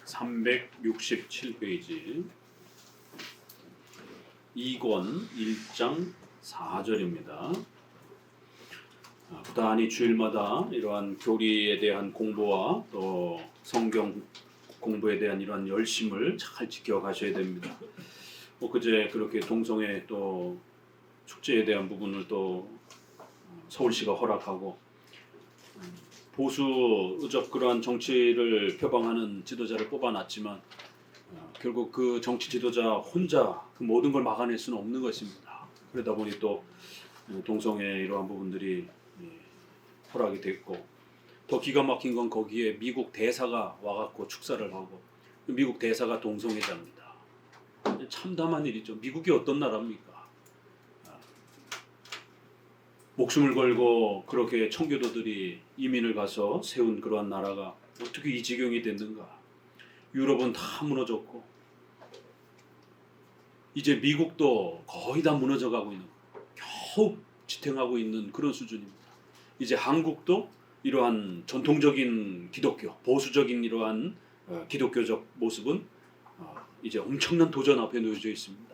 367페이지 2권 1장 4절입니다. 부단히 주일마다 이러한 교리에 대한 공부와 또 성경 공부에 대한 이러한 열심을 잘 지켜가셔야 됩니다. 그제 그렇게 동성애 또 축제에 대한 부분을 또 서울시가 허락하고 보수적 그러한 정치를 표방하는 지도자를 뽑아놨지만 결국 그 정치 지도자 혼자 그 모든 걸 막아낼 수는 없는 것입니다. 그러다 보니 또 동성애 이러한 부분들이 허락이 됐고, 더 기가 막힌 건 거기에 미국 대사가 와갖고 축사를 하고, 미국 대사가 동성애자입니다. 참담한 일이죠. 미국이 어떤 나라입니까? 목숨을 걸고 그렇게 청교도들이 이민을 가서 세운 그러한 나라가 어떻게 이 지경이 됐는가? 유럽은 다 무너졌고 이제 미국도 거의 다 무너져가고 있는, 겨우 지탱하고 있는 그런 수준입니다. 이제 한국도 이러한 전통적인 기독교, 보수적인 이러한 기독교적 모습은 이제 엄청난 도전 앞에 놓여져 있습니다.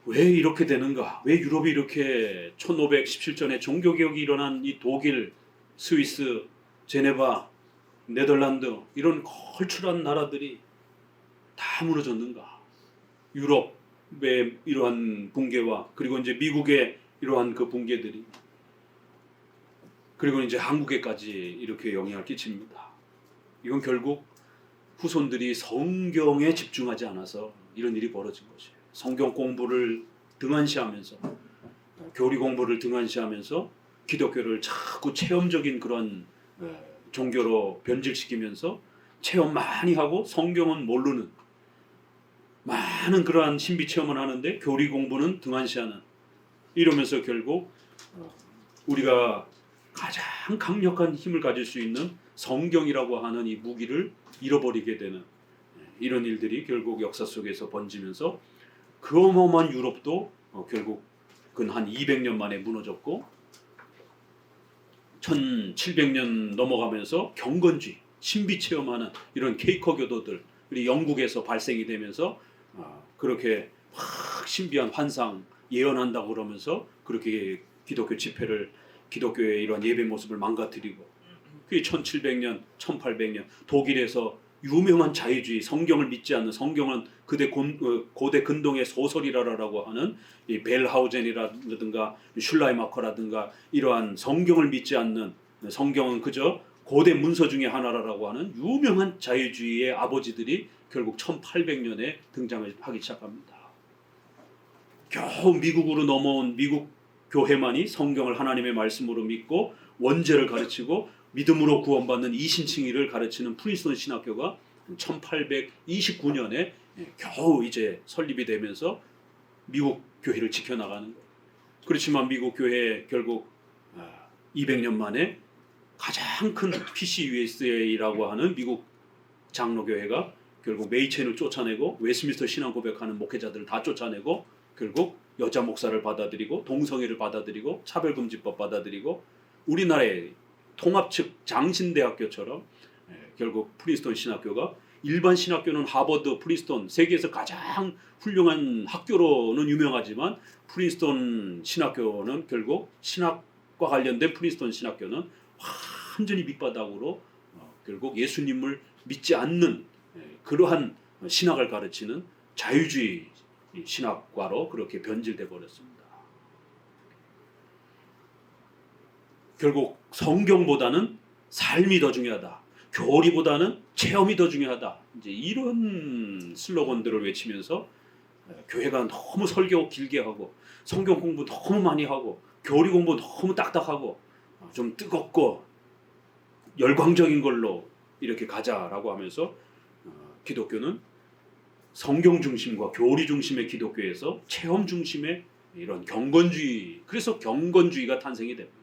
왜 이렇게 되는가? 왜 유럽이 이렇게 1517년에 종교개혁이 일어난 이 독일, 스위스, 제네바, 네덜란드 이런 걸출한 나라들이 다 무너졌는가? 유럽의 이러한 붕괴와 그리고 이제 미국의 이러한 그 붕괴들이 그리고 이제 한국에까지 이렇게 영향을 끼칩니다. 이건 결국 후손들이 성경에 집중하지 않아서 이런 일이 벌어진 것이에요. 성경 공부를 등한시하면서 교리 공부를 등한시하면서 기독교를 자꾸 체험적인 그런 종교로 변질시키면서 체험 많이 하고 성경은 모르는 많은 그러한 신비 체험을 하는데 교리 공부는 등한시하는, 이러면서 결국 우리가 가장 강력한 힘을 가질 수 있는 성경이라고 하는 이 무기를 잃어버리게 되는 이런 일들이 결국 역사 속에서 번지면서 그 어마어마한 유럽도 결국 근 한 200년 만에 무너졌고 1700년 넘어가면서 경건주의, 신비 체험하는 이런 케이커 교도들이 영국에서 발생이 되면서 그렇게 막 신비한 환상 예언한다고 그러면서 그렇게 기독교 집회를, 기독교의 이런 예배 모습을 망가뜨리고, 그게 1700년, 1800년 독일에서 유명한 자유주의, 성경을 믿지 않는, 성경은 고대 근동의 소설이라고 하는 이 벨하우젠이라든가 슐라이마커라든가 이러한 성경을 믿지 않는, 성경은 그저 고대 문서 중에 하나라고 하는 유명한 자유주의의 아버지들이 결국 1800년에 등장을 하기 시작합니다. 겨우 미국으로 넘어온 미국 교회만이 성경을 하나님의 말씀으로 믿고 원죄를 가르치고 믿음으로 구원받는 이신칭의를 가르치는 프린스턴 신학교가 1829년에 겨우 이제 설립이 되면서 미국 교회를 지켜나가는 거예요. 그렇지만 미국 교회 결국 200년 만에 가장 큰 PCUSA라고 하는 미국 장로교회가 결국 메이첸을 쫓아내고 웨스민스터 신앙 고백하는 목회자들을 다 쫓아내고 결국 여자 목사를 받아들이고 동성애를 받아들이고 차별금지법 받아들이고 우리나라의 통합측 장신대학교처럼 결국 프린스턴 신학교가, 일반 신학교는 하버드, 프린스턴 세계에서 가장 훌륭한 학교로는 유명하지만 프린스턴 신학교는 결국 신학과 관련된 프린스턴 신학교는 완전히 밑바닥으로 결국 예수님을 믿지 않는 그러한 신학을 가르치는 자유주의 신학과로 그렇게 변질돼 버렸습니다. 결국 성경보다는 삶이 더 중요하다, 교리보다는 체험이 더 중요하다, 이제 이런 슬로건들을 외치면서 교회가 너무 설교 길게 하고 성경 공부 너무 많이 하고 교리 공부 너무 딱딱하고 좀 뜨겁고 열광적인 걸로 이렇게 가자라고 하면서 기독교는 성경 중심과 교리 중심의 기독교에서 체험 중심의 이런 경건주의, 그래서 경건주의가 탄생이 됩니다.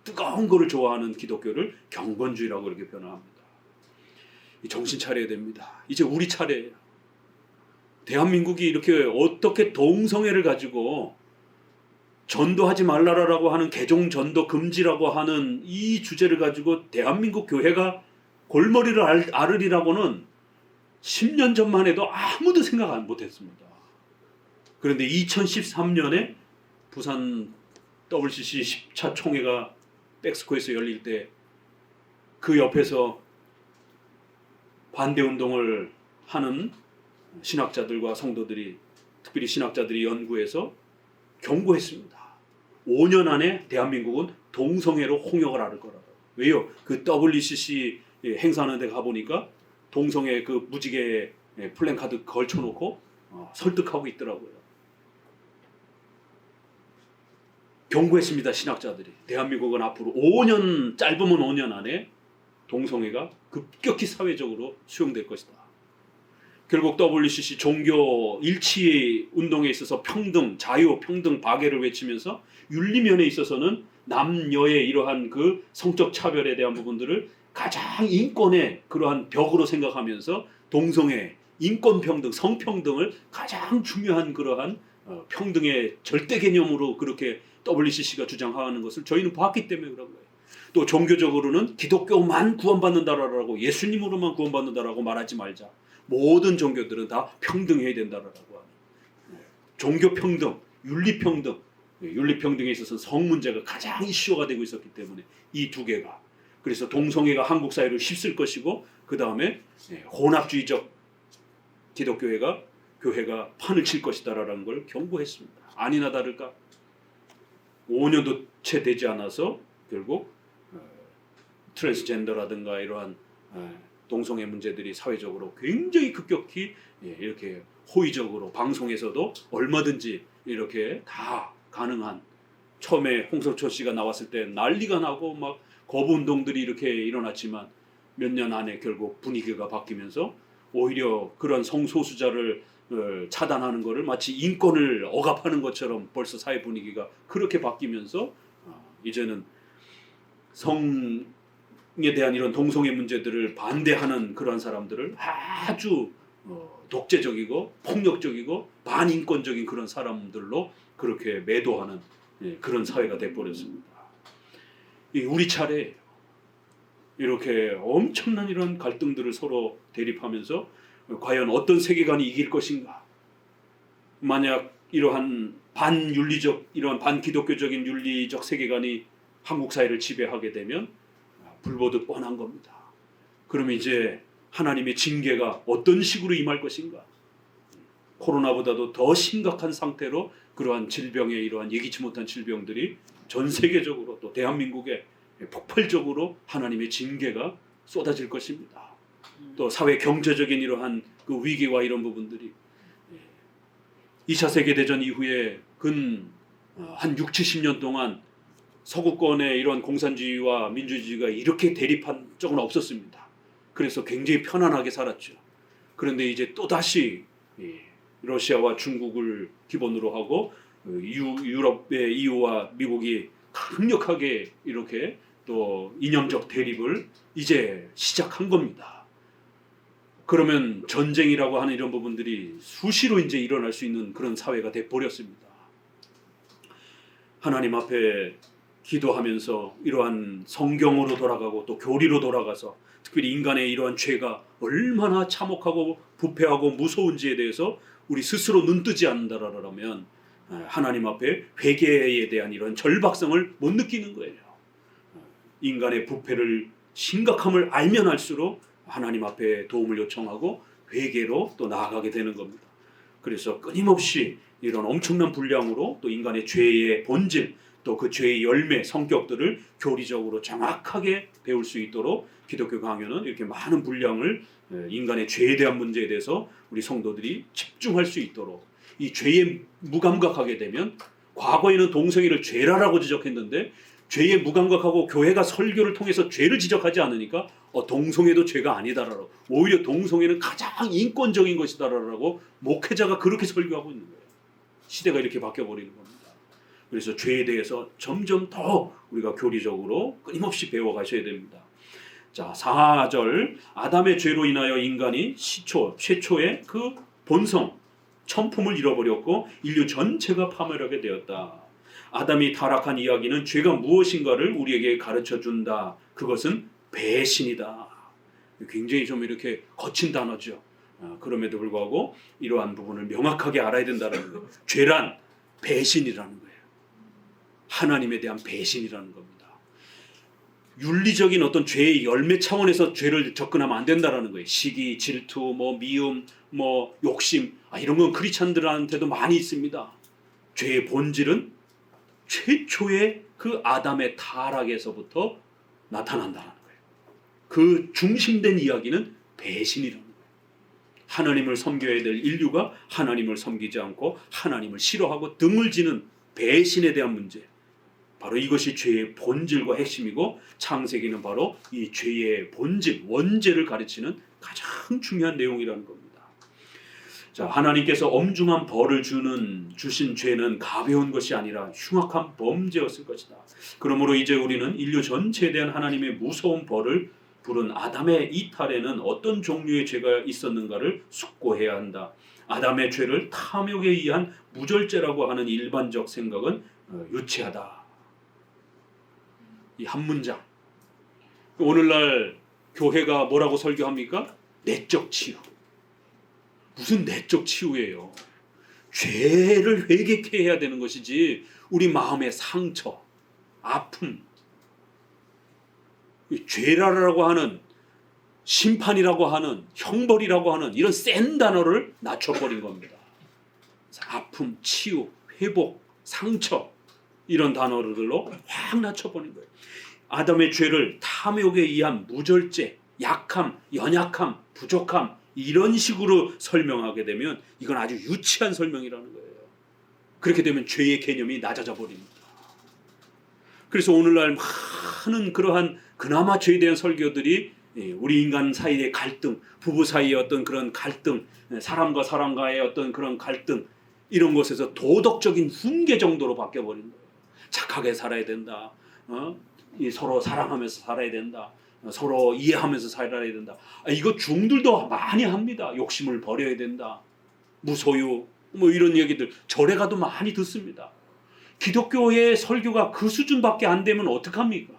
뜨거운 거를 좋아하는 기독교를 경건주의라고 그렇게 변화합니다. 정신 차려야 됩니다. 이제 우리 차례예요. 대한민국이 이렇게 어떻게 동성애를 가지고 전도하지 말라라고 하는 개종 전도 금지라고 하는 이 주제를 가지고 대한민국 교회가 골머리를 앓으리라고는 10년 전만 해도 아무도 생각 못했습니다. 그런데 2013년에 부산 WCC 10차 총회가 멕시코에서 열릴 때 그 옆에서 반대운동을 하는 신학자들과 성도들이, 특별히 신학자들이 연구해서 경고했습니다. 5년 안에 대한민국은 동성애로 홍역을 앓을 거라고. 왜요? 그 WCC 행사하는 데 가보니까 동성애 그 무지개 플랜카드 걸쳐놓고 설득하고 있더라고요. 경고했습니다. 신학자들이. 대한민국은 앞으로 5년, 짧으면 5년 안에 동성애가 급격히 사회적으로 수용될 것이다. 결국 WCC 종교 일치 운동에 있어서 평등, 자유, 평등, 박애를 외치면서 윤리면에 있어서는 남녀의 이러한 그 성적 차별에 대한 부분들을 가장 인권의 그러한 벽으로 생각하면서 동성애, 인권평등, 성평등을 가장 중요한 그러한 평등의 절대 개념으로 그렇게 WCC가 주장하는 것을 저희는 봤기 때문에 그런 거예요. 또 종교적으로는 기독교만 구원받는다라고, 예수님으로만 구원받는다라고 말하지 말자. 모든 종교들은 다 평등해야 된다라고 하는. 종교 평등, 윤리 평등, 윤리 평등에 있어서 성 문제가 가장 이슈가 되고 있었기 때문에 이 두 개가, 그래서 동성애가 한국 사회를 휩쓸 것이고, 그 다음에 혼합주의적 기독교회가 교회가 판을 칠 것이다라는 걸 경고했습니다. 아니나 다를까 5년도 채 되지 않아서 결국 트랜스젠더라든가 이러한 동성애 문제들이 사회적으로 굉장히 급격히 이렇게 호의적으로 방송에서도 얼마든지 이렇게 다 가능한, 처음에 홍석천 씨가 나왔을 때 난리가 나고 막 거부 운동들이 이렇게 일어났지만 몇 년 안에 결국 분위기가 바뀌면서 오히려 그런 성소수자를 차단하는 것을 마치 인권을 억압하는 것처럼 벌써 사회 분위기가 그렇게 바뀌면서 이제는 성에 대한 이런 동성애 문제들을 반대하는 그런 사람들을 아주 독재적이고 폭력적이고 반인권적인 그런 사람들로 그렇게 매도하는 그런 사회가 돼버렸습니다. 우리 차례 이렇게 엄청난 이런 갈등들을 서로 대립하면서 과연 어떤 세계관이 이길 것인가? 만약 이러한 반윤리적, 이러한 반기독교적인 윤리적 세계관이 한국 사회를 지배하게 되면 불보듯 뻔한 겁니다. 그러면 이제 하나님의 징계가 어떤 식으로 임할 것인가? 코로나보다도 더 심각한 상태로 그러한 질병의 이러한 예기치 못한 질병들이 전 세계적으로 또 대한민국에 폭발적으로 하나님의 징계가 쏟아질 것입니다. 또 사회 경제적인 이러한 그 위기와 이런 부분들이 2차 세계대전 이후에 한 6, 70년 동안 서구권의 이런 공산주의와 민주주의가 이렇게 대립한 적은 없었습니다. 그래서 굉장히 편안하게 살았죠. 그런데 이제 또다시 러시아와 중국을 기본으로 하고 유럽의 EU와 미국이 강력하게 이렇게 또 이념적 대립을 이제 시작한 겁니다. 그러면 전쟁이라고 하는 이런 부분들이 수시로 이제 일어날 수 있는 그런 사회가 돼 버렸습니다. 하나님 앞에 기도하면서 이러한 성경으로 돌아가고 또 교리로 돌아가서 특별히 인간의 이러한 죄가 얼마나 참혹하고 부패하고 무서운지에 대해서 우리 스스로 눈뜨지 않는다라면 하나님 앞에 회개에 대한 이런 절박성을 못 느끼는 거예요. 인간의 부패를 심각함을 알면 알수록 하나님 앞에 도움을 요청하고 회개로 또 나아가게 되는 겁니다. 그래서 끊임없이 이런 엄청난 분량으로 또 인간의 죄의 본질, 또 그 죄의 열매, 성격들을 교리적으로 정확하게 배울 수 있도록 기독교 강연은 이렇게 많은 분량을 인간의 죄에 대한 문제에 대해서 우리 성도들이 집중할 수 있도록, 이 죄에 무감각하게 되면, 과거에는 동성애를 죄라라고 지적했는데 죄에 무감각하고 교회가 설교를 통해서 죄를 지적하지 않으니까 동성애도 죄가 아니다라고, 오히려 동성애는 가장 인권적인 것이다라고 목회자가 그렇게 설교하고 있는 거예요. 시대가 이렇게 바뀌어버리는 겁니다. 그래서 죄에 대해서 점점 더 우리가 교리적으로 끊임없이 배워가셔야 됩니다. 자, 4절, 아담의 죄로 인하여 인간이 최초의 그 본성, 천품을 잃어버렸고 인류 전체가 파멸하게 되었다. 아담이 타락한 이야기는 죄가 무엇인가를 우리에게 가르쳐준다. 그것은 배신이다. 굉장히 좀 이렇게 거친 단어죠. 그럼에도 불구하고 이러한 부분을 명확하게 알아야 된다는 거예요. 죄란 배신이라는 거예요. 하나님에 대한 배신이라는 겁니다. 윤리적인 어떤 죄의 열매 차원에서 죄를 접근하면 안 된다라는 거예요. 시기, 질투, 미움, 욕심, 이런 건 크리스찬들한테도 많이 있습니다. 죄의 본질은 최초의 그 아담의 타락에서부터 나타난다는 거예요. 그 중심된 이야기는 배신이라는 거예요. 하나님을 섬겨야 될 인류가 하나님을 섬기지 않고 하나님을 싫어하고 등을 지는 배신에 대한 문제, 바로 이것이 죄의 본질과 핵심이고, 창세기는 바로 이 죄의 본질, 원죄를 가르치는 가장 중요한 내용이라는 겁니다. 자, 하나님께서 엄중한 벌을 주신 죄는 가벼운 것이 아니라 흉악한 범죄였을 것이다. 그러므로 이제 우리는 인류 전체에 대한 하나님의 무서운 벌을 부른 아담의 이탈에는 어떤 종류의 죄가 있었는가를 숙고해야 한다. 아담의 죄를 탐욕에 의한 무절제라고 하는 일반적 생각은 유치하다. 이 한 문장. 오늘날 교회가 뭐라고 설교합니까? 내적 치유. 무슨 내적 치유예요? 죄를 회개케 해야 되는 것이지, 우리 마음의 상처, 아픔, 죄라고 하는, 심판이라고 하는, 형벌이라고 하는 이런 센 단어를 낮춰버린 겁니다. 아픔, 치유, 회복, 상처, 이런 단어들로 확 낮춰버린 거예요. 아담의 죄를 탐욕에 의한 무절제, 약함, 연약함, 부족함, 이런 식으로 설명하게 되면 이건 아주 유치한 설명이라는 거예요. 그렇게 되면 죄의 개념이 낮아져 버립니다. 그래서 오늘날 많은 그러한 그나마 죄에 대한 설교들이 우리 인간 사이의 갈등, 부부 사이의 어떤 그런 갈등, 사람과 사람과의 어떤 그런 갈등, 이런 것에서 도덕적인 훈계 정도로 바뀌어버린 거예요. 착하게 살아야 된다. 서로 사랑하면서 살아야 된다. 서로 이해하면서 살아야 된다. 이거 중들도 많이 합니다. 욕심을 버려야 된다. 무소유, 이런 얘기들 절에 가도 많이 듣습니다. 기독교의 설교가 그 수준밖에 안 되면 어떡합니까?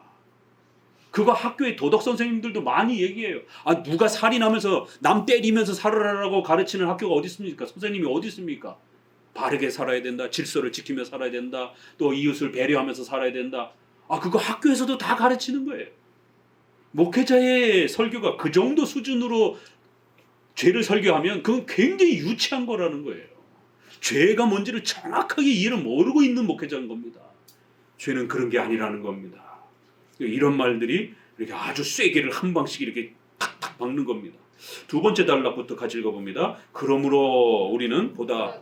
그거 학교의 도덕 선생님들도 많이 얘기해요. 누가 살인하면서 남 때리면서 살아라라고 가르치는 학교가 어디 있습니까? 선생님이 어디 있습니까? 바르게 살아야 된다. 질서를 지키며 살아야 된다. 또 이웃을 배려하면서 살아야 된다. 그거 학교에서도 다 가르치는 거예요. 목회자의 설교가 그 정도 수준으로 죄를 설교하면 그건 굉장히 유치한 거라는 거예요. 죄가 뭔지를 정확하게 이해를 모르고 있는 목회자인 겁니다. 죄는 그런 게 아니라는 겁니다. 이런 말들이 이렇게 아주 쐐기를 한 방씩 이렇게 탁탁 박는 겁니다. 두 번째 단락부터 같이 읽어봅니다. 그러므로 우리는 보다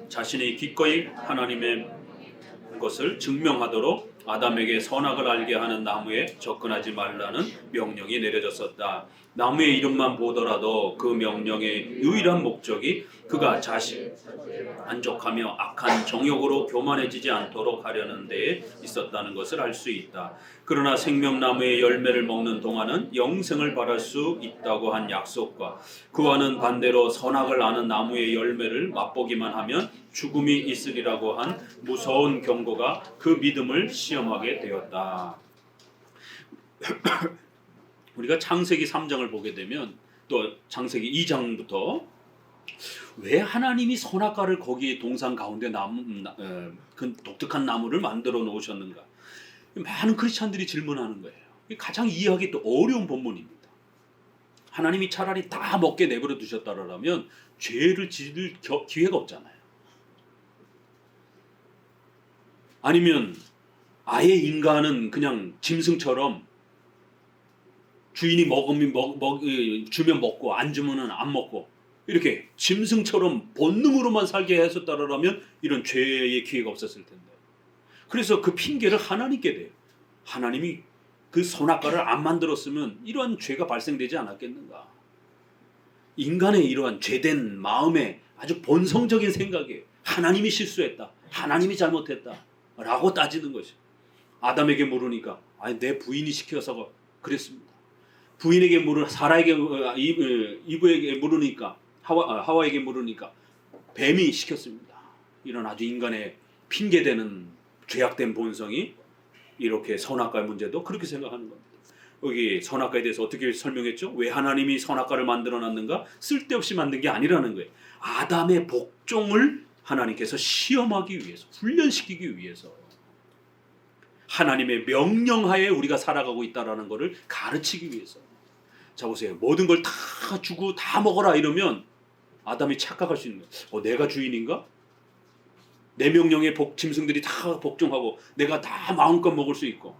자신이 기꺼이 하나님의 것을 증명하도록 아담에게 선악을 알게 하는 나무에 접근하지 말라는 명령이 내려졌었다. 나무의 이름만 보더라도 그 명령의 유일한 목적이 그가 자신 만족하며 악한 정욕으로 교만해지지 않도록 하려는 데에 있었다는 것을 알 수 있다. 그러나 생명나무의 열매를 먹는 동안은 영생을 바랄 수 있다고 한 약속과 그와는 반대로 선악을 아는 나무의 열매를 맛보기만 하면 죽음이 있으리라고 한 무서운 경고가 그 믿음을 시험하게 되었다. 우리가 창세기 3장을 보게 되면, 또 창세기 2장부터 왜 하나님이 선악과를 거기에 동산 가운데 그 독특한 나무를 만들어 놓으셨는가? 많은 크리스찬들이 질문하는 거예요. 가장 이해하기 또 어려운 본문입니다. 하나님이 차라리 다 먹게 내버려 두셨다라면 죄를 지을 기회가 없잖아요. 아니면 아예 인간은 그냥 짐승처럼 주인이 주면 먹고 안 주면은 안 먹고, 이렇게 짐승처럼 본능으로만 살게 했었다라면 이런 죄의 기회가 없었을 텐데. 그래서 그 핑계를 하나님께 대요. 하나님이 그 선악과를 안 만들었으면 이러한 죄가 발생되지 않았겠는가. 인간의 이러한 죄된 마음의 아주 본성적인 생각이에요. 하나님이 실수했다, 하나님이 잘못했다 라고 따지는 것이. 아담에게 물으니까 내 부인이 시켜서 그랬습니다. 부인에게 사라에게, 이브에게 물으니까, 하와에게 물으니까 뱀이 시켰습니다. 이런 아주 인간의 핑계대는 죄악된 본성이 이렇게 선악과의 문제도 그렇게 생각하는 겁니다. 여기 선악과에 대해서 어떻게 설명했죠? 왜 하나님이 선악과를 만들어놨는가? 쓸데없이 만든 게 아니라는 거예요. 아담의 복종을 하나님께서 시험하기 위해서, 훈련시키기 위해서, 하나님의 명령하에 우리가 살아가고 있다는 것을 가르치기 위해서. 자 보세요. 모든 걸 다 주고 다 먹어라 이러면 아담이 착각할 수 있는 거예요. 내가 주인인가? 내 명령에 짐승들이 다 복종하고 내가 다 마음껏 먹을 수 있고,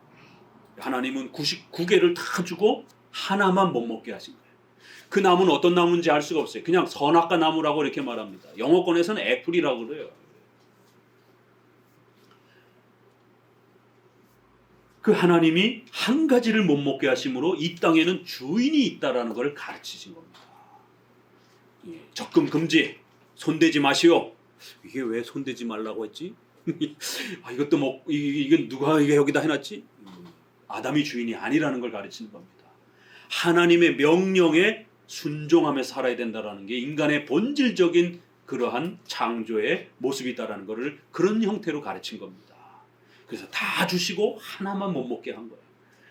하나님은 99개를 다 주고 하나만 못 먹게 하신 거예요. 그 나무는 어떤 나무인지 알 수가 없어요. 그냥 선악과 나무라고 이렇게 말합니다. 영어권에서는 애플이라고 그래요. 그 하나님이 한 가지를 못 먹게 하심으로 이 땅에는 주인이 있다라는 것을 가르치신 겁니다. 적금 금지, 손대지 마시오. 이게 왜 손대지 말라고 했지? 이것도 이건 누가 이게 여기다 해놨지? 아담이 주인이 아니라는 걸 가르치는 겁니다. 하나님의 명령에 순종하며 살아야 된다라는 게 인간의 본질적인 그러한 창조의 모습이다라는 것을 그런 형태로 가르친 겁니다. 그래서 다 주시고 하나만 못 먹게 한 거예요.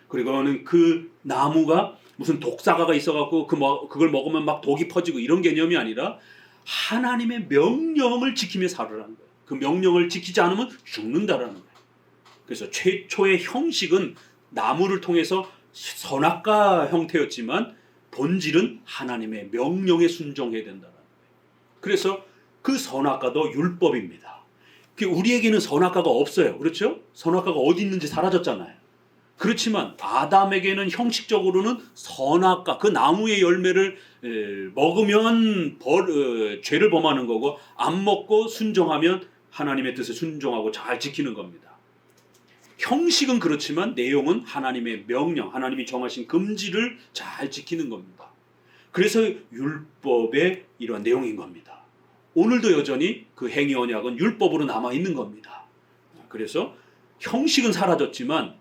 그리고는 그 나무가 무슨 독사과가 있어갖고 그걸 먹으면 막 독이 퍼지고 이런 개념이 아니라 하나님의 명령을 지키며 살으라는 거예요. 그 명령을 지키지 않으면 죽는다라는 거예요. 그래서 최초의 형식은 나무를 통해서 선악과 형태였지만 본질은 하나님의 명령에 순종해야 된다는 거예요. 그래서 그 선악과도 율법입니다. 우리에게는 선악과가 없어요. 그렇죠? 선악과가 어디 있는지 사라졌잖아요. 그렇지만 아담에게는 형식적으로는 선악과, 그 나무의 열매를 먹으면 죄를 범하는 거고, 안 먹고 순종하면 하나님의 뜻에 순종하고 잘 지키는 겁니다. 형식은 그렇지만 내용은 하나님의 명령, 하나님이 정하신 금지를 잘 지키는 겁니다. 그래서 율법의 이러한 내용인 겁니다. 오늘도 여전히 그 행위 언약은 율법으로 남아있는 겁니다. 그래서 형식은 사라졌지만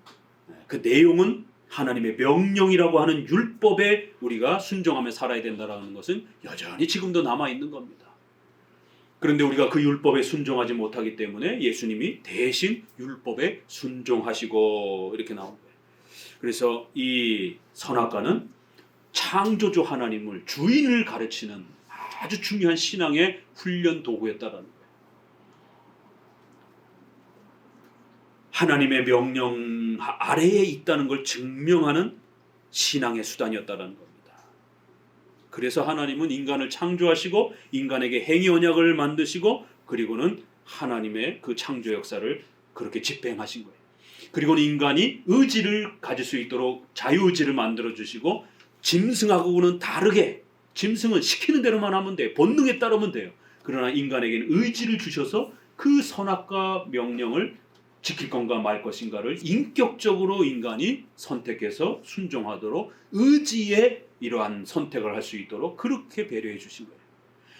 그 내용은 하나님의 명령이라고 하는 율법에 우리가 순종하며 살아야 된다는 것은 여전히 지금도 남아있는 겁니다. 그런데 우리가 그 율법에 순종하지 못하기 때문에 예수님이 대신 율법에 순종하시고 이렇게 나온 거예요. 그래서 이 선악과는 창조주 하나님을, 주인을 가르치는 아주 중요한 신앙의 훈련 도구였다는 거예요. 하나님의 명령 아래에 있다는 걸 증명하는 신앙의 수단이었다는 겁니다. 그래서 하나님은 인간을 창조하시고 인간에게 행위 언약을 만드시고, 그리고는 하나님의 그 창조 역사를 그렇게 집행하신 거예요. 그리고는 인간이 의지를 가질 수 있도록 자유의지를 만들어 주시고, 짐승하고는 다르게, 짐승은 시키는 대로만 하면 돼요. 본능에 따르면 돼요. 그러나 인간에게는 의지를 주셔서 그 선악과 명령을 지킬 건가 말 것인가를 인격적으로 인간이 선택해서 순종하도록 의지의 이러한 선택을 할 수 있도록 그렇게 배려해 주신 거예요.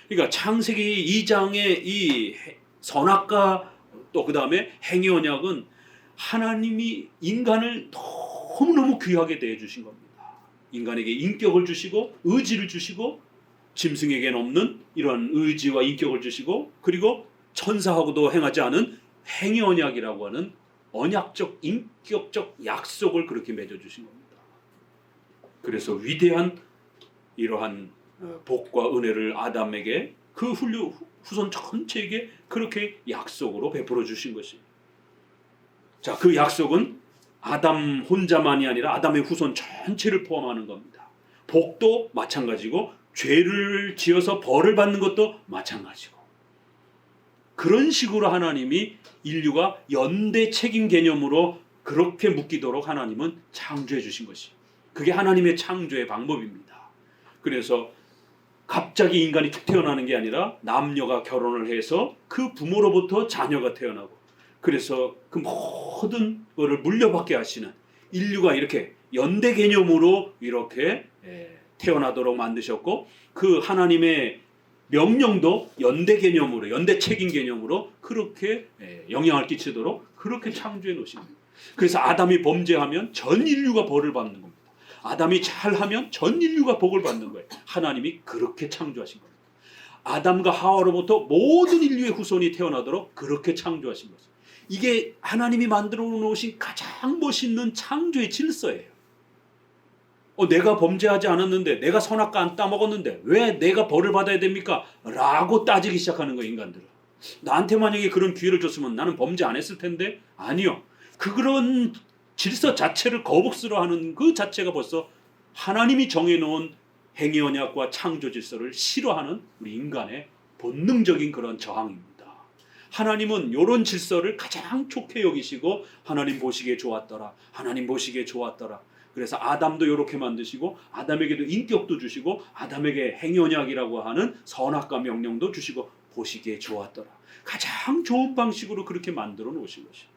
그러니까 창세기 2장의 이 선악과 또 그 다음에 행위 언약은 하나님이 인간을 너무너무 귀하게 대해 주신 겁니다. 인간에게 인격을 주시고 의지를 주시고, 짐승에게는 없는 이러한 의지와 인격을 주시고, 그리고 천사하고도 행하지 않은 행위 언약이라고 하는 언약적 인격적 약속을 그렇게 맺어주신 겁니다. 그래서 위대한 이러한 복과 은혜를 아담에게, 그 후손 전체에게 그렇게 약속으로 베풀어 주신 것입니다. 자, 그 약속은 아담 혼자만이 아니라 아담의 후손 전체를 포함하는 겁니다. 복도 마찬가지고 죄를 지어서 벌을 받는 것도 마찬가지고, 그런 식으로 하나님이 인류가 연대 책임 개념으로 그렇게 묶이도록 하나님은 창조해 주신 것이, 그게 하나님의 창조의 방법입니다. 그래서 갑자기 인간이 툭 태어나는 게 아니라 남녀가 결혼을 해서 그 부모로부터 자녀가 태어나고, 그래서 그 모든 것을 물려받게 하시는, 인류가 이렇게 연대 개념으로 이렇게 태어나도록 만드셨고, 그 하나님의 명령도 연대 개념으로, 연대 책임 개념으로 그렇게 영향을 끼치도록 그렇게 창조해 놓으신 거예요. 그래서 아담이 범죄하면 전 인류가 벌을 받는 겁니다. 아담이 잘하면 전 인류가 복을 받는 거예요. 하나님이 그렇게 창조하신 겁니다. 아담과 하와로부터 모든 인류의 후손이 태어나도록 그렇게 창조하신 것입니다. 이게 하나님이 만들어 놓으신 가장 멋있는 창조의 질서예요. 내가 범죄하지 않았는데, 내가 선악과 안 따먹었는데 왜 내가 벌을 받아야 됩니까? 라고 따지기 시작하는 거예요, 인간들은. 나한테 만약에 그런 기회를 줬으면 나는 범죄 안 했을 텐데. 아니요. 그런 질서 자체를 거북스러워하는 그 자체가 벌써 하나님이 정해놓은 행위 언약과 창조 질서를 싫어하는 우리 인간의 본능적인 그런 저항입니다. 하나님은 이런 질서를 가장 좋게 여기시고 하나님 보시기에 좋았더라. 하나님 보시기에 좋았더라. 그래서 아담도 이렇게 만드시고 아담에게도 인격도 주시고 아담에게 행위 언약이라고 하는 선악과 명령도 주시고 보시기에 좋았더라. 가장 좋은 방식으로 그렇게 만들어 놓으신 것이에요.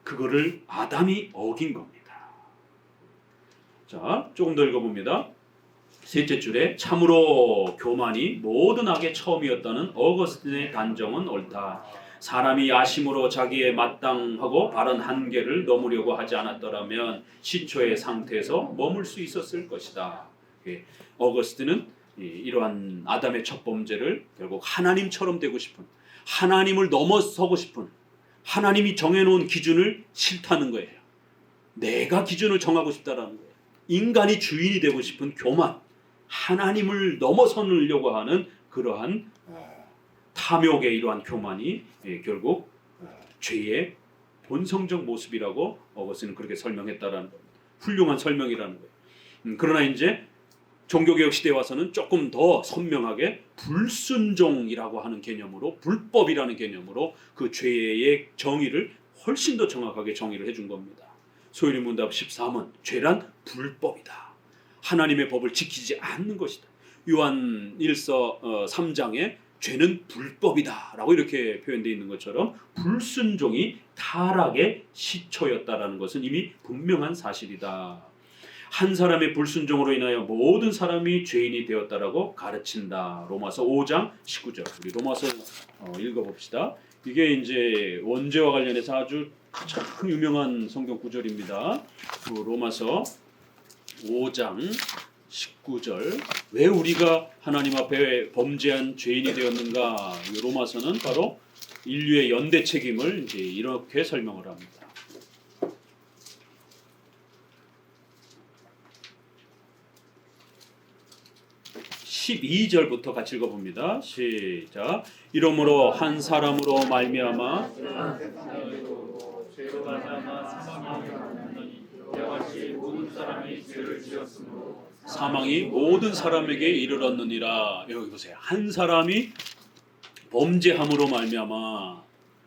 그거를 아담이 어긴 겁니다. 자, 조금 더 읽어봅니다. 셋째 줄에 참으로 교만이 모든 악의 처음이었다는 어거스틴의 단정은 옳다. 사람이 야심으로 자기의 마땅하고 바른 한계를 넘으려고 하지 않았더라면 시초의 상태에서 머물 수 있었을 것이다. 어거스틴은 이러한 아담의 첫 범죄를 결국 하나님처럼 되고 싶은, 하나님을 넘어서고 싶은, 하나님이 정해놓은 기준을 싫다는 거예요. 내가 기준을 정하고 싶다라는 거예요. 인간이 주인이 되고 싶은 교만, 하나님을 넘어서려고 하는 그러한 탐욕의 이러한 교만이 결국 죄의 본성적 모습이라고 어거스틴은 그렇게 설명했다라는 겁니다. 훌륭한 설명이라는 거예요. 그러나 이제 종교개혁 시대에 와서는 조금 더 선명하게 불순종이라고 하는 개념으로, 불법이라는 개념으로 그 죄의 정의를 훨씬 더 정확하게 정의를 해준 겁니다. 소요리 문답 13은 죄란 불법이다. 하나님의 법을 지키지 않는 것이다. 요한 1서 3장에 죄는 불법이다 라고 이렇게 표현되어 있는 것처럼 불순종이 타락의 시초였다라는 것은 이미 분명한 사실이다. 한 사람의 불순종으로 인하여 모든 사람이 죄인이 되었다라고 가르친다. 로마서 5장 19절. 우리 로마서 읽어봅시다. 이게 이제 원죄와 관련해서 아주 가장 유명한 성경 구절입니다. 그 로마서 5장 19절. 왜 우리가 하나님 앞에 범죄한 죄인이 되었는가? 이 로마서는 바로 인류의 연대 책임을 이제 이렇게 설명을 합니다. 12절부터 같이 읽어봅니다. 시작. 이러므로 한 사람으로 말미암아 사망이 모든 사람에게 이르렀느니라. 여기 보세요. 한 사람이 범죄함으로 말미암아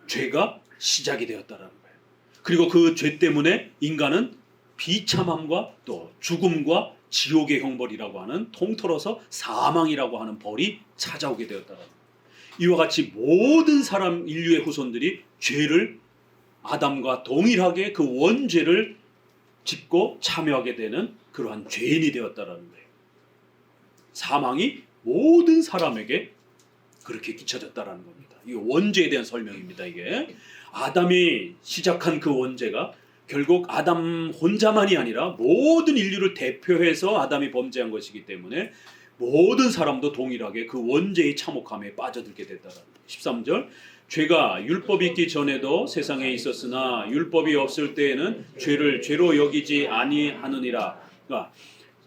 죄가 시작이 되었다라는 거예요. 그리고 그 죄 때문에 인간은 비참함과 또 죽음과 지옥의 형벌이라고 하는, 통틀어서 사망이라고 하는 벌이 찾아오게 되었다라는 거예요. 이와 같이 모든 사람, 인류의 후손들이 죄를 아담과 동일하게 그 원죄를 짓고 참여하게 되는 그러한 죄인이 되었다라는 거예요. 사망이 모든 사람에게 그렇게 끼쳐졌다라는 겁니다. 이 원죄에 대한 설명입니다. 이게 아담이 시작한 그 원죄가 결국 아담 혼자만이 아니라 모든 인류를 대표해서 아담이 범죄한 것이기 때문에 모든 사람도 동일하게 그 원죄의 참혹함에 빠져들게 됐다라는 거예요. 13절. 죄가 율법이 있기 전에도 세상에 있었으나 율법이 없을 때에는 죄를 죄로 여기지 아니하느니라. 그러니까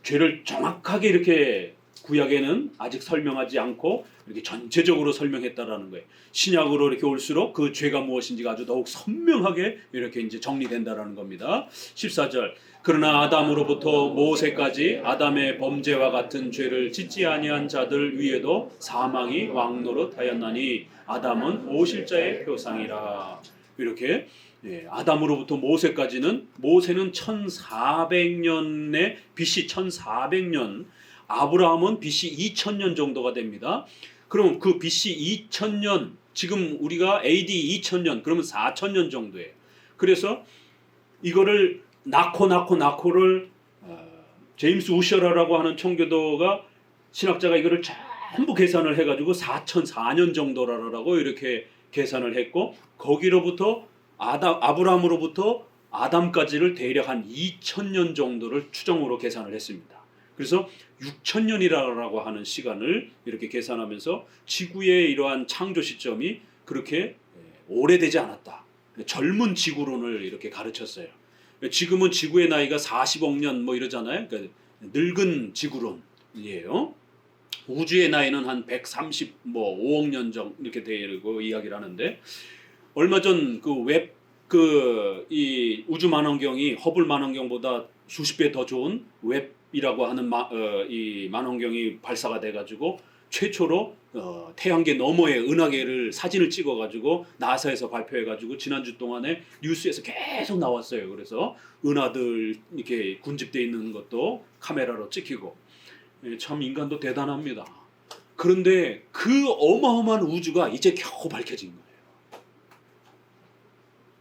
죄를 정확하게 이렇게 구약에는 아직 설명하지 않고 이렇게 전체적으로 설명했다라는 거예요. 신약으로 이렇게 올수록 그 죄가 무엇인지가 아주 더욱 선명하게 이렇게 이제 정리된다라는 겁니다. 14절. 그러나 아담으로부터 모세까지 아담의 범죄와 같은 죄를 짓지 아니한 자들 위에도 사망이 왕노릇하였나니 아담은 오실자의 표상이라. 이렇게 아담으로부터 모세까지는, 모세는 1400년에 BC 1400년, 아브라함은 BC 2000년 정도가 됩니다. 그럼 그 BC 2000년, 지금 우리가 AD 2000년, 그러면 4000년 정도예요. 그래서 이거를 낳고를 제임스 우셔라라고 하는 청교도가, 신학자가 이거를 전부 계산을 해가지고 4004년 정도라고 이렇게 계산을 했고, 거기로부터 아브라함으로부터 아담까지를 대략 한 2000년 정도를 추정으로 계산을 했습니다. 그래서 6000년이라고 하는 시간을 이렇게 계산하면서 지구의 이러한 창조 시점이 그렇게 오래되지 않았다. 젊은 지구론을 이렇게 가르쳤어요. 지금은 지구의 나이가 40억 년 뭐 이러잖아요. 그러니까 늙은 지구론이에요. 우주의 나이는 한 135억 년 정도 이렇게 되고 이야기를 하는데, 얼마 전 이 우주 만원경이 허블 만원경보다 수십 배 더 좋은 웹이라고 하는 이 만원경이 발사가 돼가지고 최초로 태양계 너머의 은하계를 사진을 찍어가지고 나사에서 발표해가지고 지난주 동안에 뉴스에서 계속 나왔어요. 그래서 은하들 이렇게 군집돼 있는 것도 카메라로 찍히고, 참 인간도 대단합니다. 그런데 그 어마어마한 우주가 이제 겨우 밝혀진 거예요.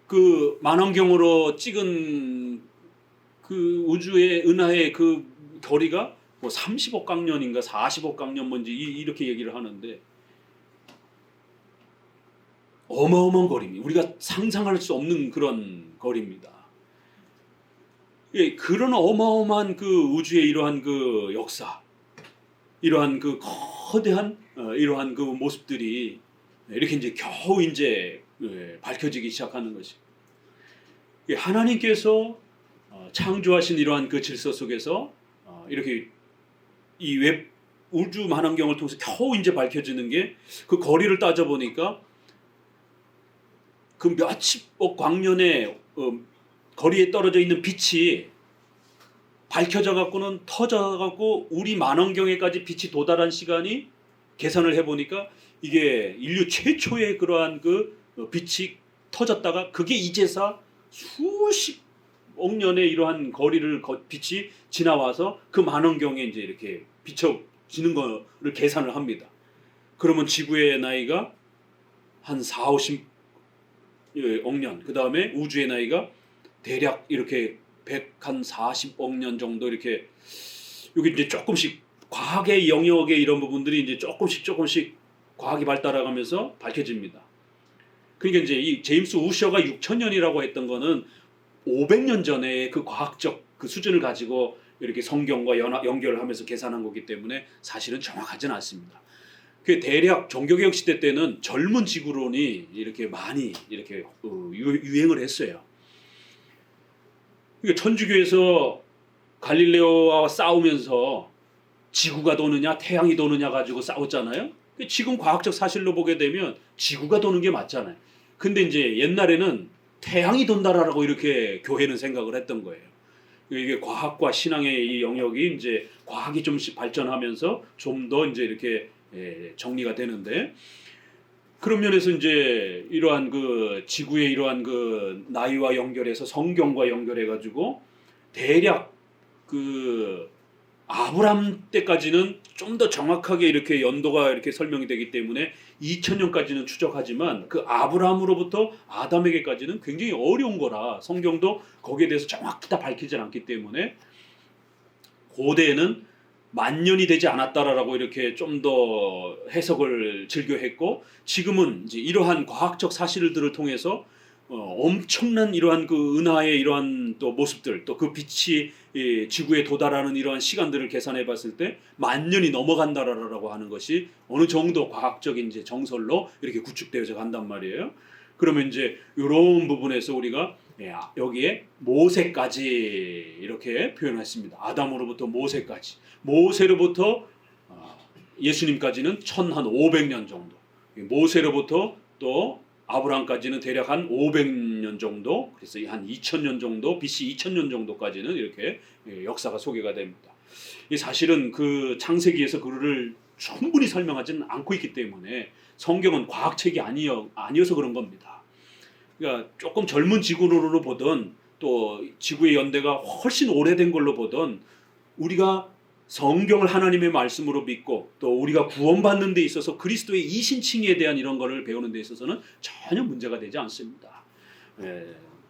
그 만원경으로 찍은 그 우주의 은하의 그 거리가 뭐 30억 광년인가 40억 광년 뭔지 이렇게 얘기를 하는데, 어마어마한 거리입니다. 우리가 상상할 수 없는 그런 거리입니다. 예, 그런 어마어마한 그 우주의 이러한 그 역사, 이러한 그 거대한 이러한 그 모습들이 이렇게 이제 겨우 이제 밝혀지기 시작하는 것이, 하나님께서 창조하신 이러한 그 질서 속에서 이렇게 이 우주 만원경을 통해서 겨우 이제 밝혀지는 게, 그 거리를 따져보니까 그 몇십억 광년의 거리에 떨어져 있는 빛이 밝혀져 갖고는 터져 갖고 우리 만원경에까지 빛이 도달한 시간이, 계산을 해보니까 이게 인류 최초의 그러한 그 빛이 터졌다가 그게 이제서 수십억 년의 이러한 거리를 빛이 지나와서 그 만원경에 이제 이렇게 비춰지는 거를 계산을 합니다. 그러면 지구의 나이가 한 4, 50억 년, 그 다음에 우주의 나이가 대략 이렇게 140억 년 정도, 이렇게 여기 이제 조금씩 과학의 영역의 이런 부분들이 이제 조금씩 과학이 발달해가면서 밝혀집니다. 그러니까 이제 이 제임스 우셔가 6,000년이라고 했던 거는 500년 전에 그 과학적 그 수준을 가지고 이렇게 성경과 연결을 하면서 계산한 거기 때문에 사실은 정확하지는 않습니다. 그 대략 종교개혁 시대 때는 젊은 지구론이 이렇게 많이 이렇게 유행을 했어요. 그러니까 천주교에서 갈릴레오와 싸우면서 지구가 도느냐 태양이 도느냐 가지고 싸웠잖아요. 지금 과학적 사실로 보게 되면 지구가 도는 게 맞잖아요. 근데 이제 옛날에는 태양이 돈다라고 이렇게 교회는 생각을 했던 거예요. 이게 과학과 신앙의 이 영역이 이제 과학이 좀씩 발전하면서 좀 더 이제 이렇게 정리가 되는데, 그런 면에서 이제 이러한 그 지구의 이러한 그 나이와 연결해서 성경과 연결해 가지고 대략 그 아브람 때까지는 좀 더 정확하게 이렇게 연도가 이렇게 설명이 되기 때문에 2000년까지는 추적하지만, 그 아브람으로부터 아담에게까지는 굉장히 어려운 거라 성경도 거기에 대해서 정확히 다 밝히지 않기 때문에 고대에는 만년이 되지 않았다라고 이렇게 좀 더 해석을 즐겨했고, 지금은 이제 이러한 과학적 사실들을 통해서 엄청난 이러한 그 은하의 이러한 또 모습들, 또 그 빛이 지구에 도달하는 이러한 시간들을 계산해 봤을 때 만년이 넘어간다라고 하는 것이 어느 정도 과학적인 이제 정설로 이렇게 구축되어져 간단 말이에요. 그러면 이제 이런 부분에서 우리가 여기에 모세까지 이렇게 표현했습니다. 아담으로부터 모세까지, 모세로부터 예수님까지는 1500년 정도, 모세로부터 또 아브라함까지는 대략 한 500년 정도, 그래서 한 2000년 정도, BC 2000년 정도까지는 이렇게 역사가 소개가 됩니다. 이 사실은 그 창세기에서 그를 충분히 설명하지는 않고 있기 때문에 성경은 과학책이 아니어서 그런 겁니다. 그러니까 조금 젊은 지구로 보던, 또 지구의 연대가 훨씬 오래된 걸로 보던, 우리가 성경을 하나님의 말씀으로 믿고 또 우리가 구원받는 데 있어서 그리스도의 이신칭에 대한 이런 거를 배우는 데 있어서는 전혀 문제가 되지 않습니다.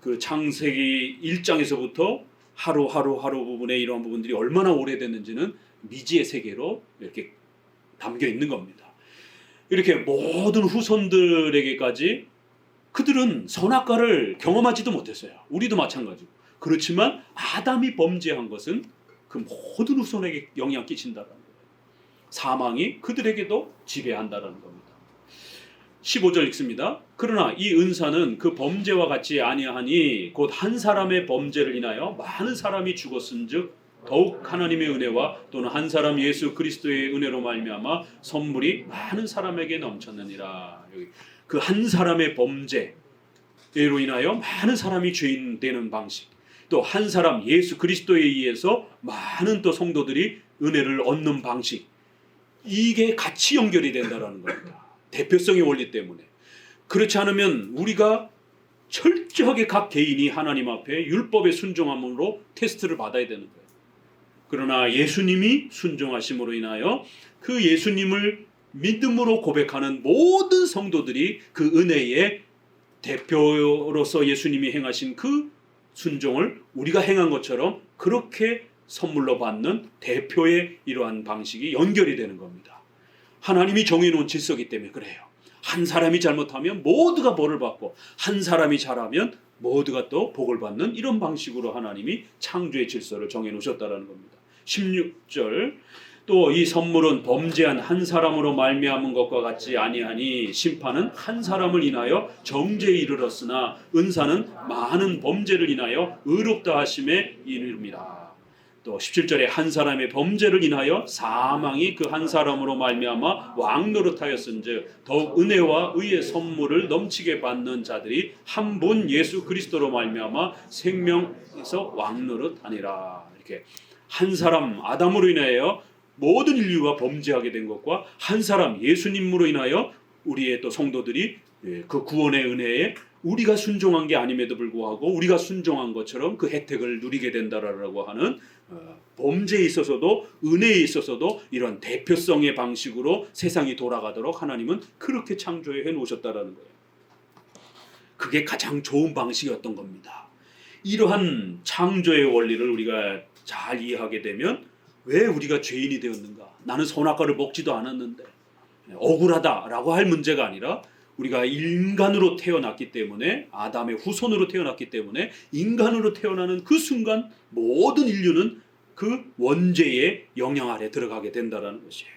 그 창세기 1장에서부터 하루 부분에 이러한 부분들이 얼마나 오래됐는지는 미지의 세계로 이렇게 담겨 있는 겁니다. 이렇게 모든 후손들에게까지 그들은 선악과를 경험하지도 못했어요. 우리도 마찬가지고. 그렇지만 아담이 범죄한 것은 그 모든 후손에게 영향 끼친다는 거예요. 사망이 그들에게도 지배한다는 겁니다. 15절 읽습니다. 그러나 이 은사는 그 범죄와 같이 아니하니 곧 한 사람의 범죄를 인하여 많은 사람이 죽었은즉 더욱 하나님의 은혜와 또는 한 사람 예수 그리스도의 은혜로 말미암아 선물이 많은 사람에게 넘쳤느니라. 그 한 사람의 범죄로 인하여 많은 사람이 죄인 되는 방식, 또 한 사람 예수 그리스도에 의해서 많은 또 성도들이 은혜를 얻는 방식, 이게 같이 연결이 된다는 겁니다. 대표성의 원리 때문에. 그렇지 않으면 우리가 철저하게 각 개인이 하나님 앞에 율법의 순종함으로 테스트를 받아야 되는 거예요. 그러나 예수님이 순종하심으로 인하여 그 예수님을 믿음으로 고백하는 모든 성도들이 그 은혜의 대표로서 예수님이 행하신 그 순종을 우리가 행한 것처럼 그렇게 선물로 받는 대표의 이러한 방식이 연결이 되는 겁니다. 하나님이 정해놓은 질서이기 때문에 그래요. 한 사람이 잘못하면 모두가 벌을 받고 한 사람이 잘하면 모두가 또 복을 받는 이런 방식으로 하나님이 창조의 질서를 정해놓으셨다는 겁니다. 16절 또 이 선물은 범죄한 한 사람으로 말미암은 것과 같지 아니하니 심판은 한 사람을 인하여 정죄에 이르렀으나 은사는 많은 범죄를 인하여 의롭다 하심에 이릅니다. 또 17절에 한 사람의 범죄를 인하여 사망이 그 한 사람으로 말미암아 왕노릇하였은즉 더욱 은혜와 의의 선물을 넘치게 받는 자들이 한 분 예수 그리스도로 말미암아 생명에서 왕노릇하니라. 이렇게 한 사람 아담으로 인하여 모든 인류가 범죄하게 된 것과 한 사람 예수님으로 인하여 우리의 또 성도들이 그 구원의 은혜에 우리가 순종한 게 아님에도 불구하고 우리가 순종한 것처럼 그 혜택을 누리게 된다라고 하는 범죄에 있어서도 은혜에 있어서도 이런 대표성의 방식으로 세상이 돌아가도록 하나님은 그렇게 창조해 놓으셨다라는 거예요. 그게 가장 좋은 방식이었던 겁니다. 이러한 창조의 원리를 우리가 잘 이해하게 되면 왜 우리가 죄인이 되었는가? 나는 선악과를 먹지도 않았는데 억울하다라고 할 문제가 아니라 우리가 인간으로 태어났기 때문에 아담의 후손으로 태어났기 때문에 인간으로 태어나는 그 순간 모든 인류는 그 원죄의 영향 아래 들어가게 된다는 것이에요.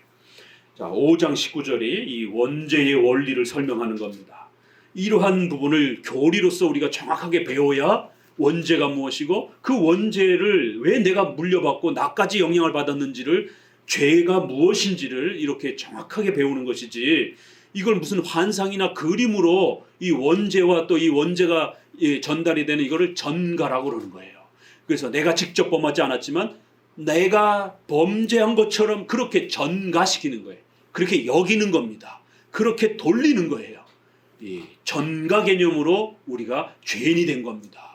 자, 5장 19절이 이 원죄의 원리를 설명하는 겁니다. 이러한 부분을 교리로서 우리가 정확하게 배워야 원죄가 무엇이고 그 원죄를 왜 내가 물려받고 나까지 영향을 받았는지를 죄가 무엇인지를 이렇게 정확하게 배우는 것이지 이걸 무슨 환상이나 그림으로 이 원죄와 또 이 원죄가 전달이 되는 이거를 전가라고 그러는 거예요. 그래서 내가 직접 범하지 않았지만 내가 범죄한 것처럼 그렇게 전가시키는 거예요. 그렇게 여기는 겁니다. 그렇게 돌리는 거예요. 이 전가 개념으로 우리가 죄인이 된 겁니다.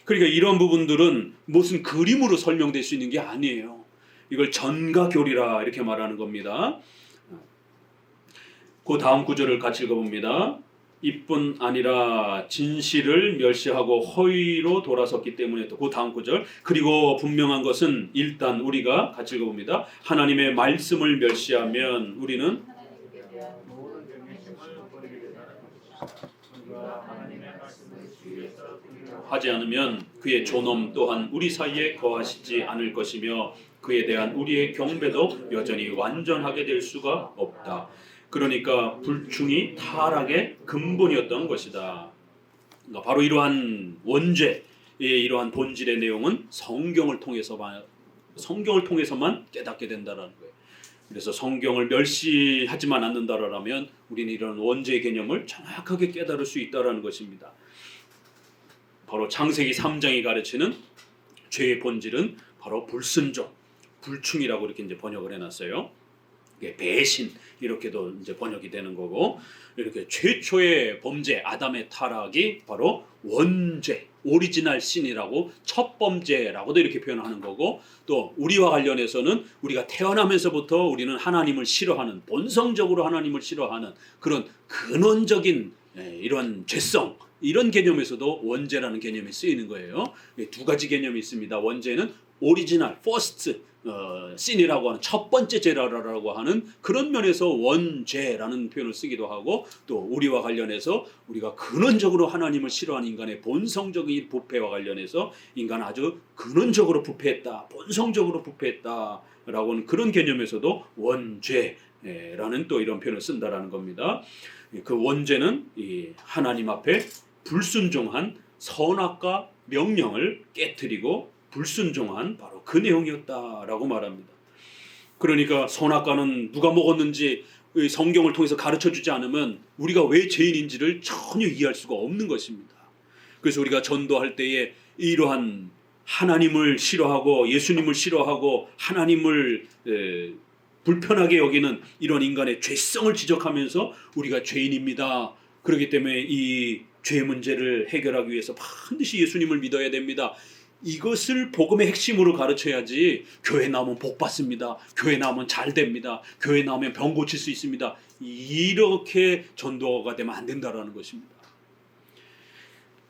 그러니까 이런 부분들은 무슨 그림으로 설명될 수 있는 게 아니에요. 이걸 전가교리라 이렇게 말하는 겁니다. 그 다음 구절을 같이 읽어봅니다. 이뿐 아니라 진실을 멸시하고 허위로 돌아섰기 때문에 또 그 다음 구절 그리고 분명한 것은 일단 우리가 같이 읽어봅니다. 하나님의 말씀을 멸시하면 우리는 하지 않으면 그의 존엄 또한 우리 사이에 거하시지 않을 것이며 그에 대한 우리의 경배도 여전히 완전하게 될 수가 없다. 그러니까 불충이 타락의 근본이었던 것이다. 그러니까 바로 이러한 원죄의 이러한 본질의 내용은 성경을 통해서만 깨닫게 된다는 거예요. 그래서 성경을 멸시하지만 않는다라면 우리는 이런 원죄의 개념을 정확하게 깨달을 수 있다는 것입니다. 바로 창세기 3장이 가르치는 죄의 본질은 바로 불순종, 불충이라고 이렇게 이제 번역을 해놨어요. 배신 이렇게도 이제 번역이 되는 거고 이렇게 최초의 범죄 아담의 타락이 바로 원죄, 오리지널 신이라고 첫 범죄라고도 이렇게 표현하는 거고 또 우리와 관련해서는 우리가 태어나면서부터 우리는 하나님을 싫어하는 본성적으로 하나님을 싫어하는 그런 근원적인 이런 죄성 이런 개념에서도 원죄라는 개념이 쓰이는 거예요. 두 가지 개념이 있습니다. 원죄는 오리지널, 퍼스트 신이라고 하는 첫 번째 죄라고 하는 그런 면에서 원죄라는 표현을 쓰기도 하고 또 우리와 관련해서 우리가 근원적으로 하나님을 싫어하는 인간의 본성적인 부패와 관련해서 인간은 아주 근원적으로 부패했다, 본성적으로 부패했다라고 하는 그런 개념에서도 원죄 라는 또 이런 표현을 쓴다라는 겁니다. 그 원죄는 이 하나님 앞에 불순종한 선악과 명령을 깨트리고 불순종한 바로 그 내용이었다라고 말합니다. 그러니까 선악과는 누가 먹었는지 성경을 통해서 가르쳐주지 않으면 우리가 왜 죄인인지를 전혀 이해할 수가 없는 것입니다. 그래서 우리가 전도할 때에 이러한 하나님을 싫어하고 예수님을 싫어하고 하나님을 불편하게 여기는 이런 인간의 죄성을 지적하면서 우리가 죄인입니다. 그렇기 때문에 이 죄 문제를 해결하기 위해서 반드시 예수님을 믿어야 됩니다. 이것을 복음의 핵심으로 가르쳐야지 교회 나오면 복 받습니다. 교회 나오면 잘 됩니다. 교회 나오면 병 고칠 수 있습니다. 이렇게 전도가 되면 안 된다라는 것입니다.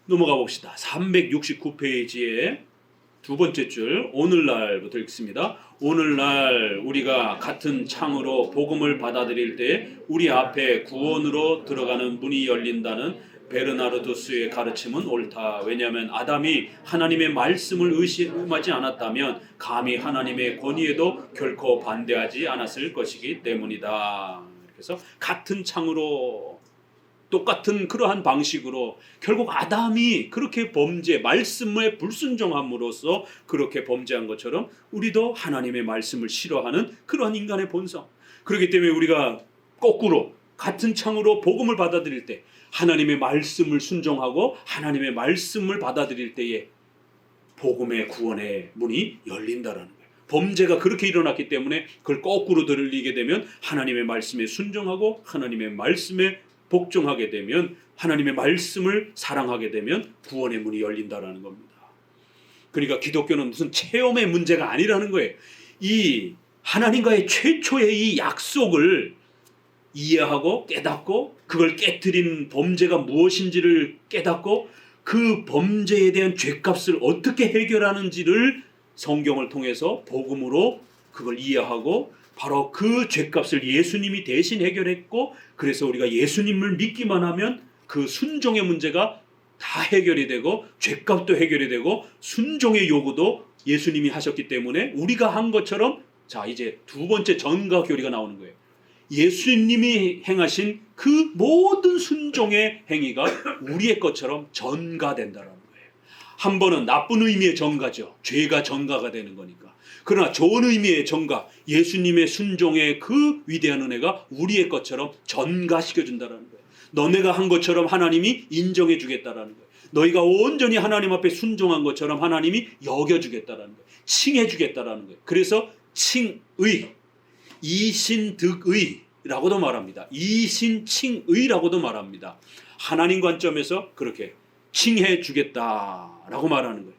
넘어가 봅시다. 369페이지에 두 번째 줄 오늘날부터 읽습니다. 오늘날 우리가 같은 창으로 복음을 받아들일 때 우리 앞에 구원으로 들어가는 문이 열린다는 베르나르두스의 가르침은 옳다. 왜냐하면 아담이 하나님의 말씀을 의심하지 않았다면 감히 하나님의 권위에도 결코 반대하지 않았을 것이기 때문이다. 그래서 같은 창으로 똑같은 그러한 방식으로 결국 아담이 그렇게 말씀에 불순종함으로써 그렇게 범죄한 것처럼 우리도 하나님의 말씀을 싫어하는 그러한 인간의 본성. 그렇기 때문에 우리가 거꾸로 같은 창으로 복음을 받아들일 때 하나님의 말씀을 순종하고 하나님의 말씀을 받아들일 때에 복음의 구원의 문이 열린다라는 거예요. 범죄가 그렇게 일어났기 때문에 그걸 거꾸로 들리게 되면 하나님의 말씀에 순종하고 하나님의 말씀에 복종하게 되면 하나님의 말씀을 사랑하게 되면 구원의 문이 열린다라는 겁니다. 그러니까 기독교는 무슨 체험의 문제가 아니라는 거예요. 이 하나님과의 최초의 이 약속을 이해하고 깨닫고 그걸 깨트린 범죄가 무엇인지를 깨닫고 그 범죄에 대한 죄값을 어떻게 해결하는지를 성경을 통해서 복음으로 그걸 이해하고 바로 그 죄값을 예수님이 대신 해결했고 그래서 우리가 예수님을 믿기만 하면 그 순종의 문제가 다 해결이 되고 죄값도 해결이 되고 순종의 요구도 예수님이 하셨기 때문에 우리가 한 것처럼 자 이제 두 번째 전가 교리가 나오는 거예요. 예수님이 행하신 그 모든 순종의 행위가 우리의 것처럼 전가된다라는 거예요. 한 번은 나쁜 의미의 전가죠. 죄가 전가가 되는 거니까. 그러나 좋은 의미의 전가, 예수님의 순종의 그 위대한 은혜가 우리의 것처럼 전가시켜준다라는 거예요. 너네가 한 것처럼 하나님이 인정해 주겠다라는 거예요. 너희가 온전히 하나님 앞에 순종한 것처럼 하나님이 여겨주겠다라는 거예요. 칭해 주겠다라는 거예요. 그래서 칭의, 이신득의라고도 말합니다. 이신칭의라고도 말합니다. 하나님 관점에서 그렇게 칭해 주겠다라고 말하는 거예요.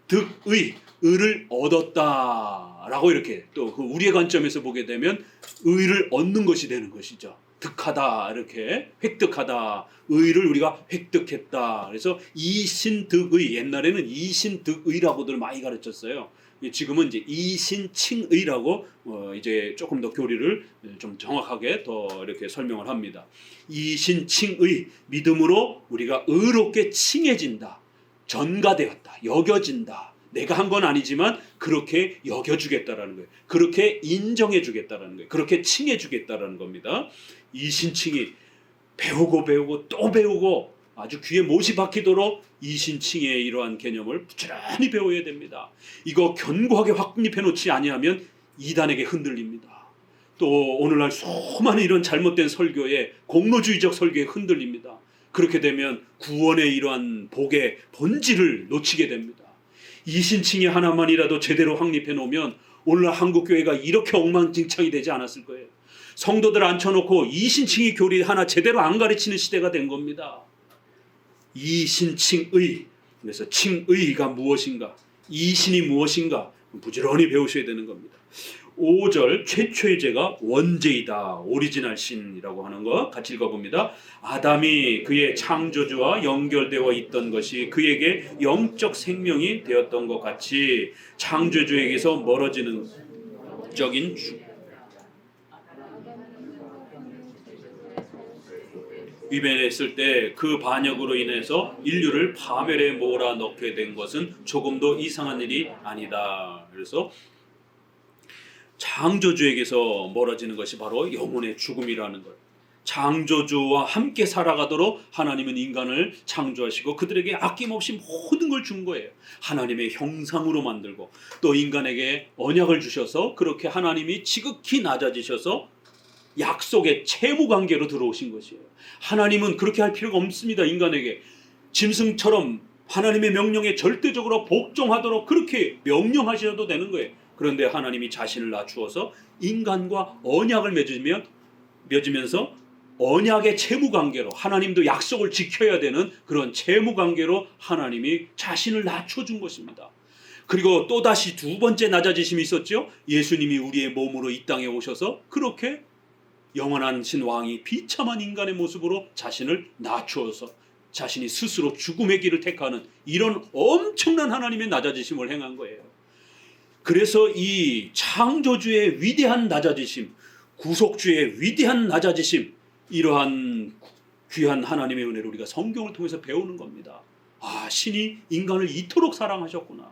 득의, 의를 얻었다라고 이렇게 또 우리의 관점에서 보게 되면 의를 얻는 것이 되는 것이죠. 득하다 이렇게 획득하다 의를 우리가 획득했다. 그래서 이신득의 옛날에는 이신득의라고들 많이 가르쳤어요. 지금은 이제 이신칭의라고 이제 조금 더 교리를 좀 정확하게 더 이렇게 설명을 합니다. 이신칭의 믿음으로 우리가 의롭게 칭해진다. 전가되었다. 여겨진다. 내가 한 건 아니지만 그렇게 여겨주겠다라는 거예요. 그렇게 인정해주겠다라는 거예요. 그렇게 칭해주겠다라는 겁니다. 이신칭이 배우고 또 배우고 아주 귀에 못이 박히도록 이신칭의 이러한 개념을 부지런히 배워야 됩니다. 이거 견고하게 확립해 놓지 아니하면 이단에게 흔들립니다. 또 오늘날 수많은 이런 잘못된 설교에 공로주의적 설교에 흔들립니다. 그렇게 되면 구원의 이러한 복의 본질을 놓치게 됩니다. 이신칭이 하나만이라도 제대로 확립해 놓으면 오늘날 한국교회가 이렇게 엉망진창이 되지 않았을 거예요. 성도들 앉혀놓고 이신칭의 교리 하나 제대로 안 가르치는 시대가 된 겁니다. 이신칭의, 그래서 칭의가 무엇인가, 이신이 무엇인가 부지런히 배우셔야 되는 겁니다. 5절 최초의 죄가 원죄이다. 오리지널 신이라고 하는 거 같이 읽어봅니다. 아담이 그의 창조주와 연결되어 있던 것이 그에게 영적 생명이 되었던 것 같이 창조주에게서 멀어지는 적인 위배했을 때 그 반역으로 인해서 인류를 파멸에 몰아넣게 된 것은 조금도 이상한 일이 아니다. 그래서 창조주에게서 멀어지는 것이 바로 영혼의 죽음이라는 것. 창조주와 함께 살아가도록 하나님은 인간을 창조하시고 그들에게 아낌없이 모든 걸 준 거예요. 하나님의 형상으로 만들고 또 인간에게 언약을 주셔서 그렇게 하나님이 지극히 낮아지셔서 약속의 채무관계로 들어오신 것이에요. 하나님은 그렇게 할 필요가 없습니다. 인간에게 짐승처럼 하나님의 명령에 절대적으로 복종하도록 그렇게 명령하셔도 되는 거예요. 그런데 하나님이 자신을 낮추어서 인간과 언약을 맺으면서 언약의 채무관계로, 하나님도 약속을 지켜야 되는 그런 채무관계로 하나님이 자신을 낮춰준 것입니다. 그리고 또다시 두 번째 낮아지심이 있었죠. 예수님이 우리의 몸으로 이 땅에 오셔서 그렇게 영원하신 왕이 비참한 인간의 모습으로 자신을 낮추어서 자신이 스스로 죽음의 길을 택하는 이런 엄청난 하나님의 낮아지심을 행한 거예요. 그래서 이 창조주의 위대한 낮아지심, 구속주의 위대한 낮아지심, 이러한 귀한 하나님의 은혜를 우리가 성경을 통해서 배우는 겁니다. 아, 신이 인간을 이토록 사랑하셨구나.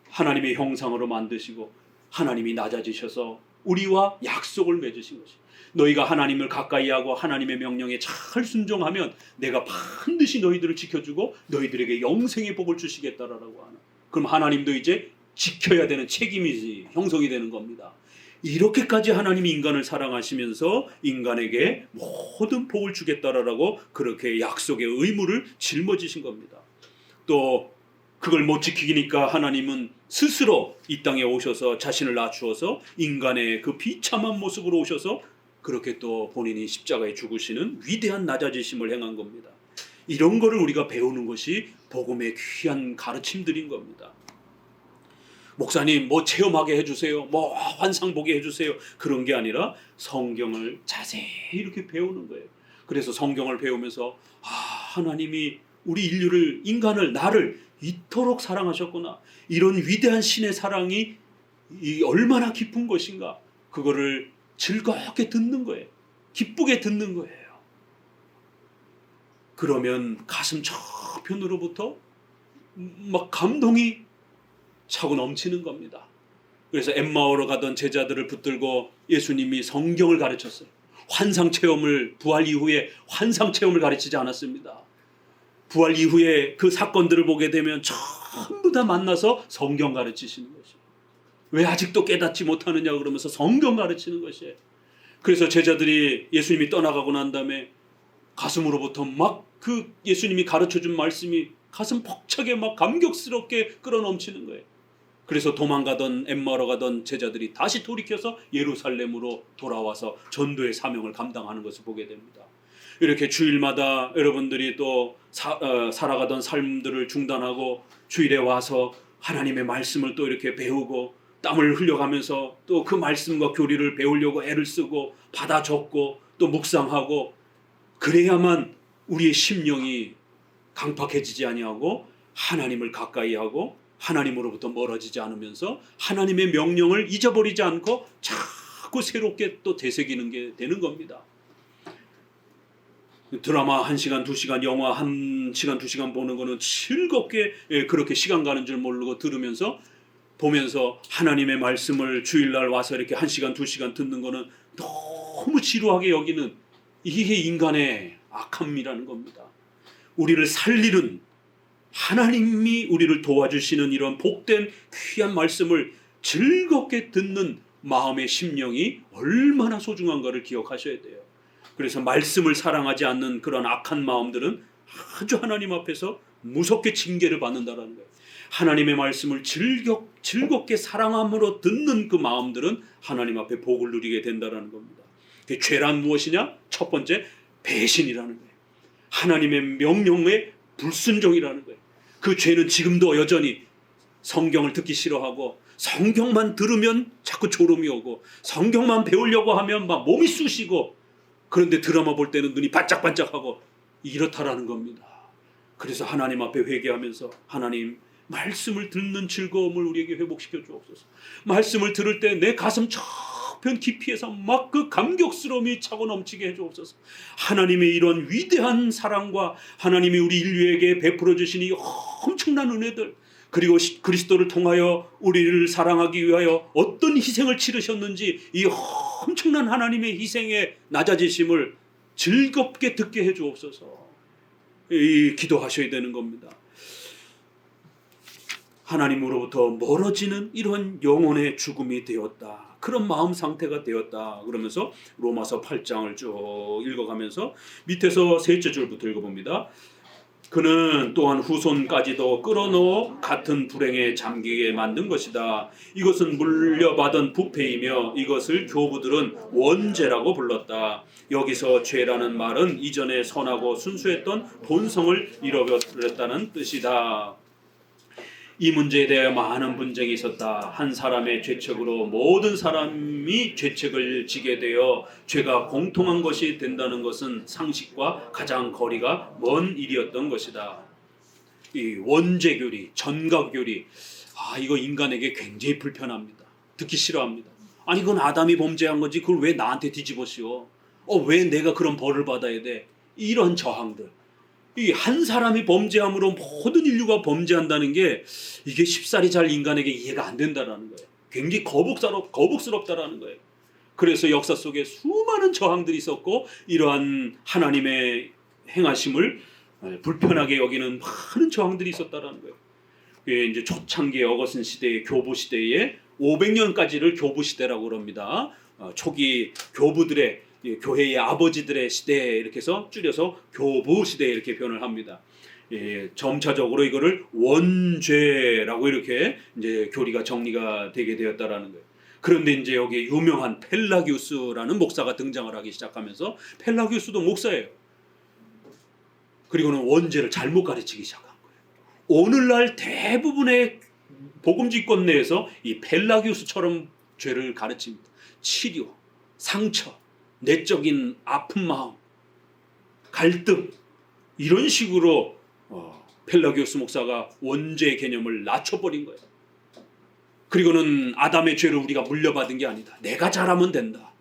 하나님의 형상으로 만드시고 하나님이 낮아지셔서 우리와 약속을 맺으신 것이, 너희가 하나님을 가까이 하고 하나님의 명령에 잘 순종하면 내가 반드시 너희들을 지켜주고 너희들에게 영생의 복을 주시겠다라고 하는, 그럼 하나님도 이제 지켜야 되는 책임이 형성이 되는 겁니다. 이렇게까지 하나님이 인간을 사랑하시면서 인간에게 모든 복을 주겠다라고 그렇게 약속의 의무를 짊어지신 겁니다. 또 그걸 못 지키니까 하나님은 스스로 이 땅에 오셔서 자신을 낮추어서 인간의 그 비참한 모습으로 오셔서 그렇게 또 본인이 십자가에 죽으시는 위대한 낮아지심을 행한 겁니다. 이런 거를 우리가 배우는 것이 복음의 귀한 가르침들인 겁니다. 목사님 뭐 체험하게 해주세요, 뭐 환상 보게 해주세요, 그런 게 아니라 성경을 자세히 이렇게 배우는 거예요. 그래서 성경을 배우면서 하나님이 우리 인류를, 인간을, 나를 이토록 사랑하셨구나, 이런 위대한 신의 사랑이 얼마나 깊은 것인가, 그거를 즐겁게 듣는 거예요. 기쁘게 듣는 거예요. 그러면 가슴 저편으로부터 막 감동이 차고 넘치는 겁니다. 그래서 엠마오로 가던 제자들을 붙들고 예수님이 성경을 가르쳤어요. 환상 체험을, 부활 이후에 환상 체험을 가르치지 않았습니다. 부활 이후에 그 사건들을 보게 되면 전부 다 만나서 성경 가르치시는 것이에요. 왜 아직도 깨닫지 못하느냐 그러면서 성경 가르치는 것이에요. 그래서 제자들이 예수님이 떠나가고 난 다음에 가슴으로부터 막 그 예수님이 가르쳐준 말씀이 가슴 벅차게 막 감격스럽게 끌어넘치는 거예요. 그래서 도망가던 엠마오로 가던 제자들이 다시 돌이켜서 예루살렘으로 돌아와서 전도의 사명을 감당하는 것을 보게 됩니다. 이렇게 주일마다 여러분들이 또 살아가던 삶들을 중단하고 주일에 와서 하나님의 말씀을 또 이렇게 배우고 땀을 흘려가면서 또 그 말씀과 교리를 배우려고 애를 쓰고 받아 적고 또 묵상하고, 그래야만 우리의 심령이 강팍해지지 아니하고 하나님을 가까이 하고 하나님으로부터 멀어지지 않으면서 하나님의 명령을 잊어버리지 않고 자꾸 새롭게 또 되새기는 게 되는 겁니다. 드라마 1시간, 2시간, 영화 1시간, 2시간 보는 거는 즐겁게 그렇게 시간 가는 줄 모르고 들으면서 보면서 하나님의 말씀을 주일날 와서 이렇게 1시간, 2시간 듣는 거는 너무 지루하게 여기는, 이게 인간의 악함이라는 겁니다. 우리를 살리는 하나님이 우리를 도와주시는 이런 복된 귀한 말씀을 즐겁게 듣는 마음의 심령이 얼마나 소중한가를 기억하셔야 돼요. 그래서 말씀을 사랑하지 않는 그런 악한 마음들은 아주 하나님 앞에서 무섭게 징계를 받는다는 거예요. 하나님의 말씀을 즐겁게 사랑함으로 듣는 그 마음들은 하나님 앞에 복을 누리게 된다는 겁니다. 죄란 무엇이냐? 첫 번째, 배신이라는 거예요. 하나님의 명령에 불순종이라는 거예요. 그 죄는 지금도 여전히 성경을 듣기 싫어하고 성경만 들으면 자꾸 졸음이 오고 성경만 배우려고 하면 막 몸이 쑤시고, 그런데 드라마 볼 때는 눈이 반짝반짝하고 이렇다라는 겁니다. 그래서 하나님 앞에 회개하면서 하나님, 말씀을 듣는 즐거움을 우리에게 회복시켜 주옵소서. 말씀을 들을 때 내 가슴 저편 깊이에서 막 그 감격스러움이 차고 넘치게 해 주옵소서. 하나님의 이런 위대한 사랑과 하나님이 우리 인류에게 베풀어 주신 이 엄청난 은혜들, 그리고 그리스도를 통하여 우리를 사랑하기 위하여 어떤 희생을 치르셨는지 이 엄청난 하나님의 희생의 낮아지심을 즐겁게 듣게 해 주옵소서. 기도하셔야 되는 겁니다. 하나님으로부터 멀어지는 이런 영혼의 죽음이 되었다. 그런 마음 상태가 되었다. 그러면서 로마서 8장을 쭉 읽어가면서 밑에서 셋째 줄부터 읽어봅니다. 그는 또한 후손까지도 끌어넣어 같은 불행에 잠기게 만든 것이다. 이것은 물려받은 부패이며 이것을 교부들은 원죄라고 불렀다. 여기서 죄라는 말은 이전에 선하고 순수했던 본성을 잃어버렸다는 뜻이다. 이 문제에 대해 많은 분쟁이 있었다. 한 사람의 죄책으로 모든 사람이 죄책을 지게 되어 죄가 공통한 것이 된다는 것은 상식과 가장 거리가 먼 일이었던 것이다. 이 원죄교리, 전가교리, 이거 인간에게 굉장히 불편합니다. 듣기 싫어합니다. 아니 그건 아담이 범죄한 거지 그걸 왜 나한테 뒤집어 씌워? 왜 내가 그런 벌을 받아야 돼? 이런 저항들. 이 한 사람이 범죄함으로 모든 인류가 범죄한다는 게 이게 쉽사리 잘 인간에게 이해가 안 된다라는 거예요. 굉장히 거북스럽다라는 거예요. 그래서 역사 속에 수많은 저항들이 있었고 이러한 하나님의 행하심을 불편하게 여기는 많은 저항들이 있었다라는 거예요. 이제 초창기 어거스틴 시대의 교부 시대에 500년까지를 교부 시대라고 그럽니다. 초기 교부들의 교회의 아버지들의 시대 이렇게 해서 줄여서 교부 시대 이렇게 표현을 합니다. 점차적으로 이거를 원죄라고 이렇게 이제 교리가 정리가 되게 되었다라는 거예요. 그런데 이제 여기 유명한 펠라기우스라는 목사가 등장을 하기 시작하면서 펠라기우스도 목사예요. 그리고는 원죄를 잘못 가르치기 시작한 거예요. 오늘날 대부분의 복음지권 내에서 이 펠라기우스처럼 죄를 가르칩니다. 치료, 상처, 내적인 아픈 마음, 갈등 이런 식으로 펠라기우스 목사가 원죄의 개념을 낮춰버린 거예요. 그리고는 아담의 죄를 우리가 물려받은 게 아니다. 내가 잘하면 된다.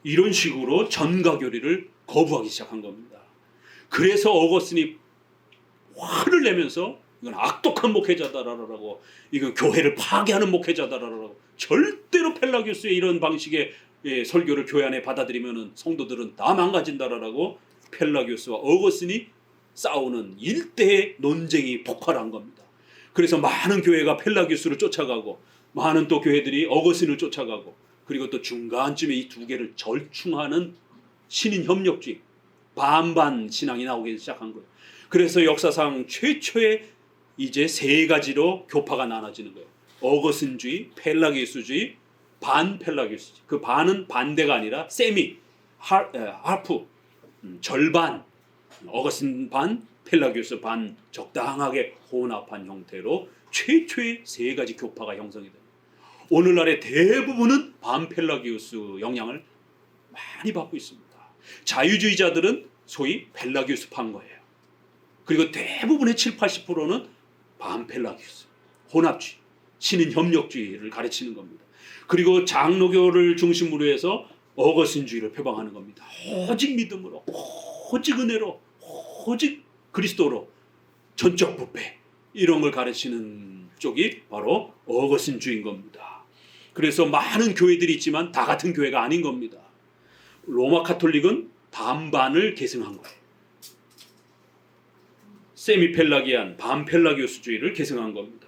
이런 식으로 전가교리를 거부하기 시작한 겁니다. 그래서 어거스틴이 화를 내면서 이건 악독한 목회자다라고, 이건 교회를 파괴하는 목회자다라고, 절대로 펠라기우스의 이런 방식의 설교를 교회 안에 받아들이면 성도들은 다 망가진다라고 펠라기우스와 어거스틴이 싸우는 일대의 논쟁이 폭발한 겁니다. 그래서 많은 교회가 펠라기우스를 쫓아가고 많은 또 교회들이 어거스틴을 쫓아가고, 그리고 또 중간쯤에 이 두 개를 절충하는 신인 협력주의 반반 신앙이 나오기 시작한 거예요. 그래서 역사상 최초의 이제 세 가지로 교파가 나눠지는 거예요. 어거스틴주의, 펠라기우스주의, 반펠라기우스주의. 그 반은 반대가 아니라 세미, 하프, 절반, 어거스틴 반, 펠라기우스 반, 적당하게 혼합한 형태로 최초의 세 가지 교파가 형성이 됩니다. 오늘날의 대부분은 반펠라기우스 영향을 많이 받고 있습니다. 자유주의자들은 소위 펠라기우스파인 거예요. 그리고 대부분의 70-80%는 반펠라기우스, 혼합주의, 신인 협력주의를 가르치는 겁니다. 그리고 장로교를 중심으로 해서 어거스틴주의를 표방하는 겁니다. 오직 믿음으로, 오직 은혜로, 오직 그리스도로, 전적 부패, 이런 걸 가르치는 쪽이 바로 어거스틴주의인 겁니다. 그래서 많은 교회들이 있지만 다 같은 교회가 아닌 겁니다. 로마 카톨릭은 반반을 계승한 거예요. 세미펠라기안, 반펠라기우스주의를 계승한 겁니다.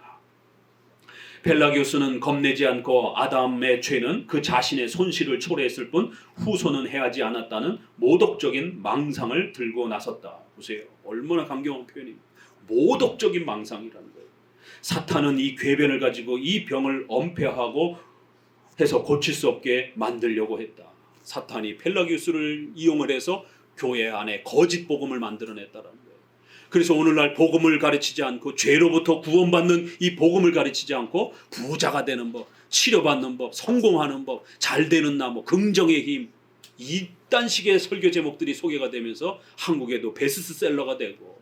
펠라기우스는 겁내지 않고 아담의 죄는 그 자신의 손실을 초래했을 뿐 후손은 해하지 않았다는 모독적인 망상을 들고 나섰다. 보세요. 얼마나 감격한 표현입니다. 모독적인 망상이라는 거예요. 사탄은 이 궤변을 가지고 이 병을 엄폐하고 해서 고칠 수 없게 만들려고 했다. 사탄이 펠라기우스를 이용을 해서 교회 안에 거짓 복음을 만들어냈다라는 거예요. 그래서 오늘날 복음을 가르치지 않고 죄로부터 구원받는 이 복음을 가르치지 않고 부자가 되는 법, 치료받는 법, 성공하는 법, 잘 되는 나무, 긍정의 힘, 이딴 식의 설교 제목들이 소개가 되면서 한국에도 베스트셀러가 되고,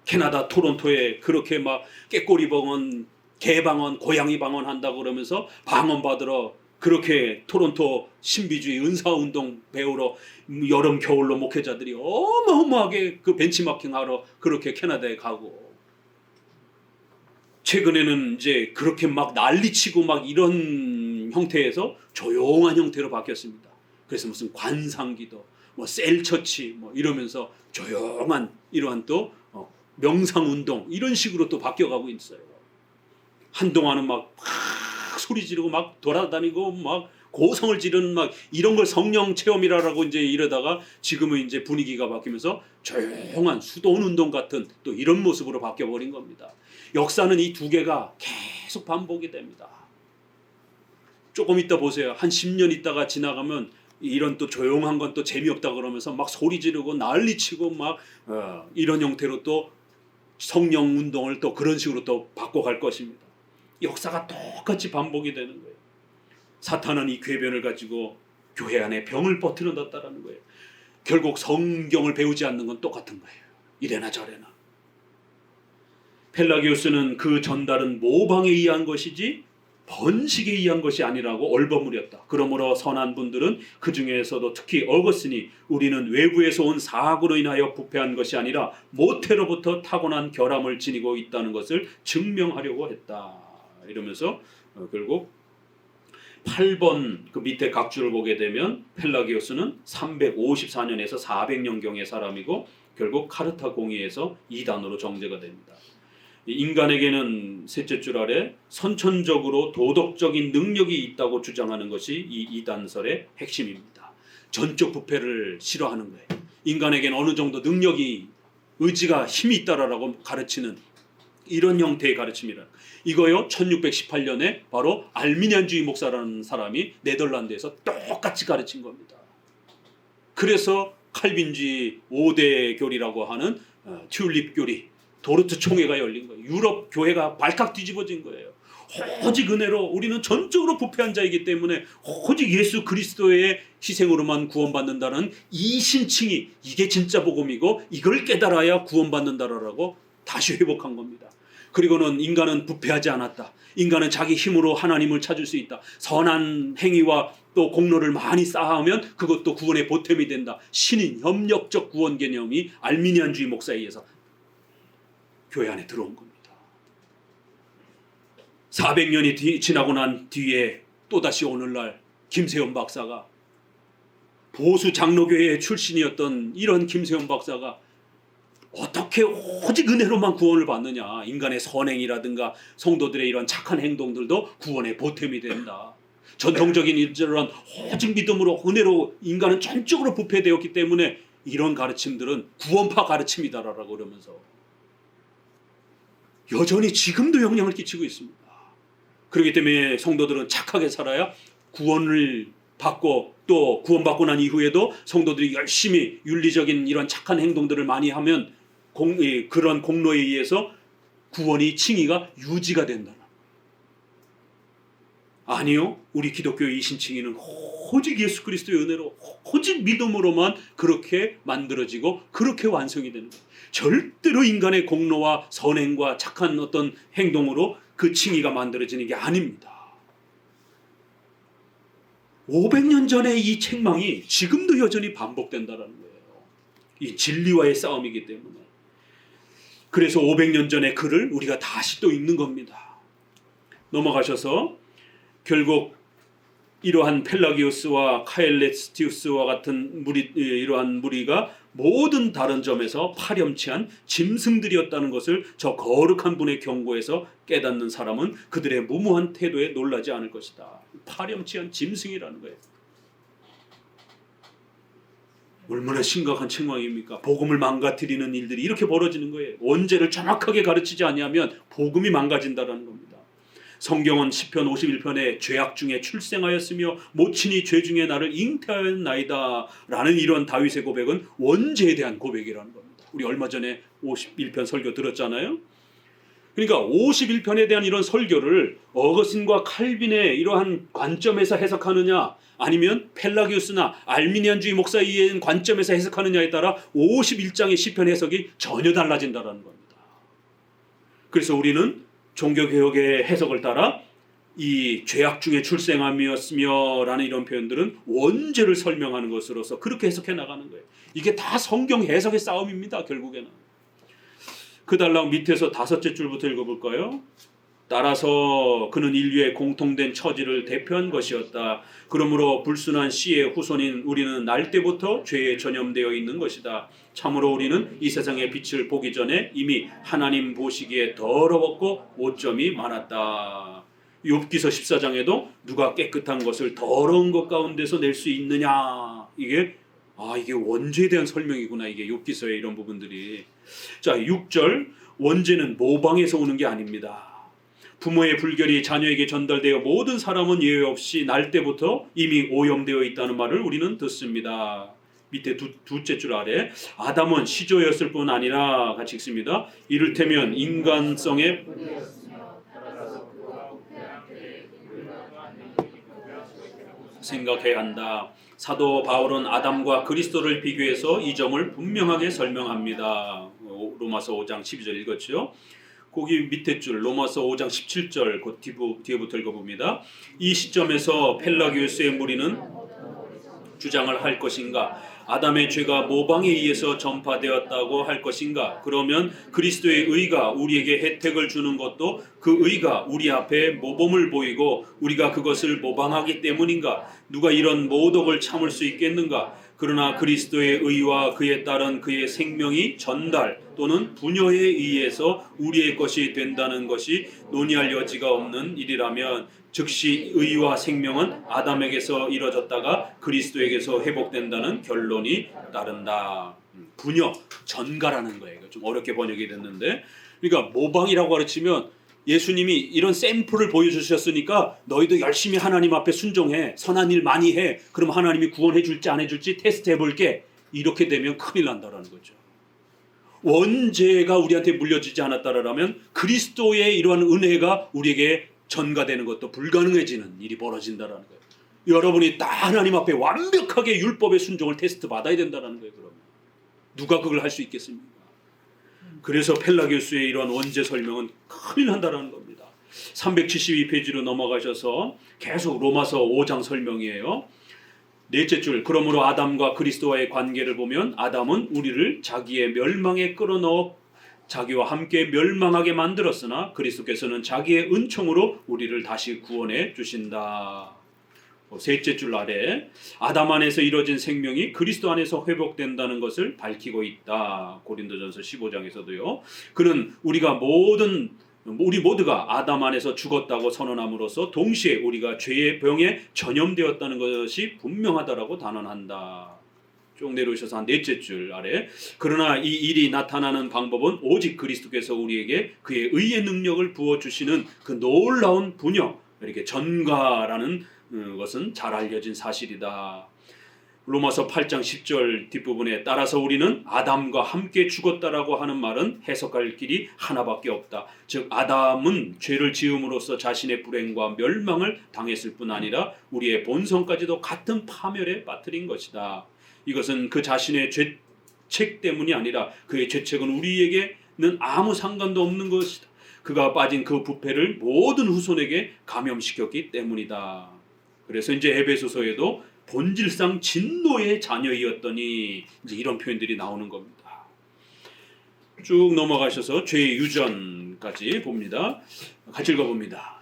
캐나다 토론토에 그렇게 막 깨꼬리 방언, 개방언, 고양이 방언 한다고 그러면서 방언 받으러 그렇게 토론토 신비주의 은사운동 배우러 여름 겨울로 목회자들이 어마어마하게 그 벤치마킹하러 그렇게 캐나다에 가고, 최근에는 이제 그렇게 막 난리치고 막 이런 형태에서 조용한 형태로 바뀌었습니다. 그래서 무슨 관상기도, 뭐 셀처치, 뭐 이러면서 조용한 이러한 또 명상운동 이런 식으로 또 바뀌어가고 있어요. 한동안은 막 소리 지르고 막 돌아다니고 막 고성을 지르는 막 이런 걸 성령 체험이라고 이제 이러다가 지금은 이제 분위기가 바뀌면서 조용한 수도원 운동 같은 또 이런 모습으로 바뀌어 버린 겁니다. 역사는 이 두 개가 계속 반복이 됩니다. 조금 있다 보세요. 한 10년 있다가 지나가면 이런 또 조용한 건 또 재미없다 그러면서 막 소리 지르고 난리치고 막 이런 형태로 또 성령 운동을 또 그런 식으로 또 바꿔갈 것입니다. 역사가 똑같이 반복이 되는 거예요. 사탄은 이 궤변을 가지고 교회 안에 병을 퍼뜨려 놨다라는 거예요. 결국 성경을 배우지 않는 건 똑같은 거예요. 이래나 저래나. 펠라기오스는 그 전달은 모방에 의한 것이지 번식에 의한 것이 아니라고 얼버무렸다. 그러므로 선한 분들은 그 중에서도 특히 어거스틴이 우리는 외부에서 온 사고로 인하여 부패한 것이 아니라 모태로부터 타고난 결함을 지니고 있다는 것을 증명하려고 했다. 이러면서 결국 8번 그 밑에 각주를 보게 되면 펠라기오스는 354년에서 400년경의 사람이고 결국 카르타 공의에서 이단으로 정죄가 됩니다. 인간에게는 셋째 줄 아래 선천적으로 도덕적인 능력이 있다고 주장하는 것이 이 이단설의 핵심입니다. 전적 부패를 싫어하는 거예요. 인간에게는 어느 정도 능력이 의지가 힘이 있다라고 가르치는 이런 형태의 가르침이라. 이거요 1618년에 바로 알미니안주의 목사라는 사람이 네덜란드에서 똑같이 가르친 겁니다. 그래서 칼빈주의 5대 교리라고 하는 튤립 교리 도르트 총회가 열린 거예요. 유럽 교회가 발칵 뒤집어진 거예요. 오직 은혜로 우리는 전적으로 부패한 자이기 때문에 오직 예수 그리스도의 희생으로만 구원받는다는 이 신칭이 이게 진짜 복음이고 이걸 깨달아야 구원받는다라고 다시 회복한 겁니다. 그리고는 인간은 부패하지 않았다. 인간은 자기 힘으로 하나님을 찾을 수 있다. 선한 행위와 또 공로를 많이 쌓아오면 그것도 구원의 보탬이 된다. 신인 협력적 구원 개념이 알미니안주의 목사에 의해서 교회 안에 들어온 겁니다. 400년이 지나고 난 뒤에 또다시 오늘날 김세현 박사가 보수 장로교회 출신이었던 이런 김세현 박사가 어떻게 오직 은혜로만 구원을 받느냐. 인간의 선행이라든가 성도들의 이런 착한 행동들도 구원의 보탬이 된다. 전통적인 이런 오직 믿음으로 은혜로 인간은 전적으로 부패되었기 때문에 이런 가르침들은 구원파 가르침이다라고 그러면서 여전히 지금도 영향을 끼치고 있습니다. 그렇기 때문에 성도들은 착하게 살아야 구원을 받고 또 구원받고 난 이후에도 성도들이 열심히 윤리적인 이런 착한 행동들을 많이 하면 그런 공로에 의해서 구원이 칭의가 유지가 된다. 아니요. 우리 기독교의 이 신칭의는 오직 예수 그리스도의 은혜로 오직 믿음으로만 그렇게 만들어지고 그렇게 완성이 되는 거예요. 절대로 인간의 공로와 선행과 착한 어떤 행동으로 그 칭의가 만들어지는 게 아닙니다. 500년 전의 이 책망이 지금도 여전히 반복된다는 거예요. 이 진리와의 싸움이기 때문에. 그래서 500년 전의 글을 우리가 다시 또 읽는 겁니다. 넘어가셔서 결국 이러한 펠라기오스와 카엘레스티우스와 같은 이러한 무리가 모든 다른 점에서 파렴치한 짐승들이었다는 것을 저 거룩한 분의 경고에서 깨닫는 사람은 그들의 무모한 태도에 놀라지 않을 것이다. 파렴치한 짐승이라는 거예요. 얼마나 심각한 책망입니까? 복음을 망가뜨리는 일들이 이렇게 벌어지는 거예요. 원죄를 정확하게 가르치지 않으면 복음이 망가진다는 겁니다. 성경은 시편 51편에 죄악 중에 출생하였으며 모친이 죄 중에 나를 잉태하였나이다 라는 이런 다윗의 고백은 원죄에 대한 고백이라는 겁니다. 우리 얼마 전에 51편 설교 들었잖아요. 그러니까 51편에 대한 이런 설교를 어거스틴과 칼빈의 이러한 관점에서 해석하느냐 아니면 펠라기우스나 알미니안주의 목사에 의한 관점에서 해석하느냐에 따라 51장의 시편 해석이 전혀 달라진다는 겁니다. 그래서 우리는 종교개혁의 해석을 따라 이 죄악 중에 출생함이었으며 라는 이런 표현들은 원죄를 설명하는 것으로서 그렇게 해석해 나가는 거예요. 이게 다 성경 해석의 싸움입니다. 결국에는. 그 달랑 밑에서 5째 줄부터 읽어볼까요? 따라서 그는 인류의 공통된 처지를 대표한 것이었다. 그러므로 불순한 씨의 후손인 우리는 날 때부터 죄에 전염되어 있는 것이다. 참으로 우리는 이 세상의 빛을 보기 전에 이미 하나님 보시기에 더러웠고 오점이 많았다. 욥기서 14장에도 누가 깨끗한 것을 더러운 것 가운데서 낼 수 있느냐, 이게 원죄에 대한 설명이구나. 이게 욥기서의 이런 부분들이. 자, 6절, 원죄는 모방에서 오는 게 아닙니다. 부모의 불결이 자녀에게 전달되어 모든 사람은 예외 없이 날 때부터 이미 오염되어 있다는 말을 우리는 듣습니다. 밑에 두째 줄 아래, 아담은 시조였을 뿐 아니라, 같이 읽습니다. 이를테면 인간성의 생각해야 한다. 사도 바울은 아담과 그리스도를 비교해서 이 점을 분명하게 설명합니다. 로마서 5장 12절 읽었죠. 거기 밑에 줄 로마서 5장 17절 그 뒤에부터 읽어봅니다. 이 시점에서 펠라기우스의 무리는 주장을 할 것인가? 아담의 죄가 모방에 의해서 전파되었다고 할 것인가? 그러면 그리스도의 의가 우리에게 혜택을 주는 것도 그 의가 우리 앞에 모범을 보이고 우리가 그것을 모방하기 때문인가? 누가 이런 모독을 참을 수 있겠는가? 그러나 그리스도의 의와 그에 따른 그의 생명이 전달 또는 분여에 의해서 우리의 것이 된다는 것이 논의할 여지가 없는 일이라면, 즉시 의와 생명은 아담에게서 이뤄졌다가 그리스도에게서 회복된다는 결론이 따른다. 분여, 전가라는 거예요. 좀 어렵게 번역이 됐는데, 그러니까 모방이라고 가르치면 예수님이 이런 샘플을 보여주셨으니까 너희도 열심히 하나님 앞에 순종해, 선한 일 많이 해, 그럼 하나님이 구원해 줄지 안 해줄지 테스트 해볼게. 이렇게 되면 큰일 난다라는 거죠. 원죄가 우리한테 물려지지 않았다라면 그리스도의 이러한 은혜가 우리에게 전가되는 것도 불가능해지는 일이 벌어진다라는 거예요. 여러분이 다 하나님 앞에 완벽하게 율법의 순종을 테스트 받아야 된다는 거예요. 그러면 누가 그걸 할 수 있겠습니까? 그래서 펠라기우스의 이러한 원죄 설명은 큰일 난다는 겁니다. 372페이지로 넘어가셔서 계속 로마서 5장 설명이에요. 넷째 줄, 그러므로 아담과 그리스도와의 관계를 보면 아담은 우리를 자기의 멸망에 끌어넣어 자기와 함께 멸망하게 만들었으나 그리스도께서는 자기의 은총으로 우리를 다시 구원해 주신다. 셋째 줄 아래, 아담 안에서 이루어진 생명이 그리스도 안에서 회복된다는 것을 밝히고 있다. 고린도전서 15장에서도요. 그는 우리 모두가 아담 안에서 죽었다고 선언함으로써 동시에 우리가 죄의 병에 전염되었다는 것이 분명하다라고 단언한다. 쭉 내려오셔서 한 넷째 줄 아래, 그러나 이 일이 나타나는 방법은 오직 그리스도께서 우리에게 그의 의의 능력을 부어주시는 그 놀라운 분여, 이렇게 전가라는 것은 잘 알려진 사실이다. 로마서 8장 10절 뒷부분에, 따라서 우리는 아담과 함께 죽었다라고 하는 말은 해석할 길이 하나밖에 없다. 즉 아담은 죄를 지음으로써 자신의 불행과 멸망을 당했을 뿐 아니라 우리의 본성까지도 같은 파멸에 빠뜨린 것이다. 이것은 그 자신의 죄책 때문이 아니라 그의 죄책은 우리에게는 아무 상관도 없는 것이다. 그가 빠진 그 부패를 모든 후손에게 감염시켰기 때문이다. 그래서 이제 에베소서에도 본질상 진노의 자녀이었더니 이제 이런 표현들이 나오는 겁니다. 쭉 넘어가셔서 죄의 유전까지 봅니다. 같이 읽어봅니다.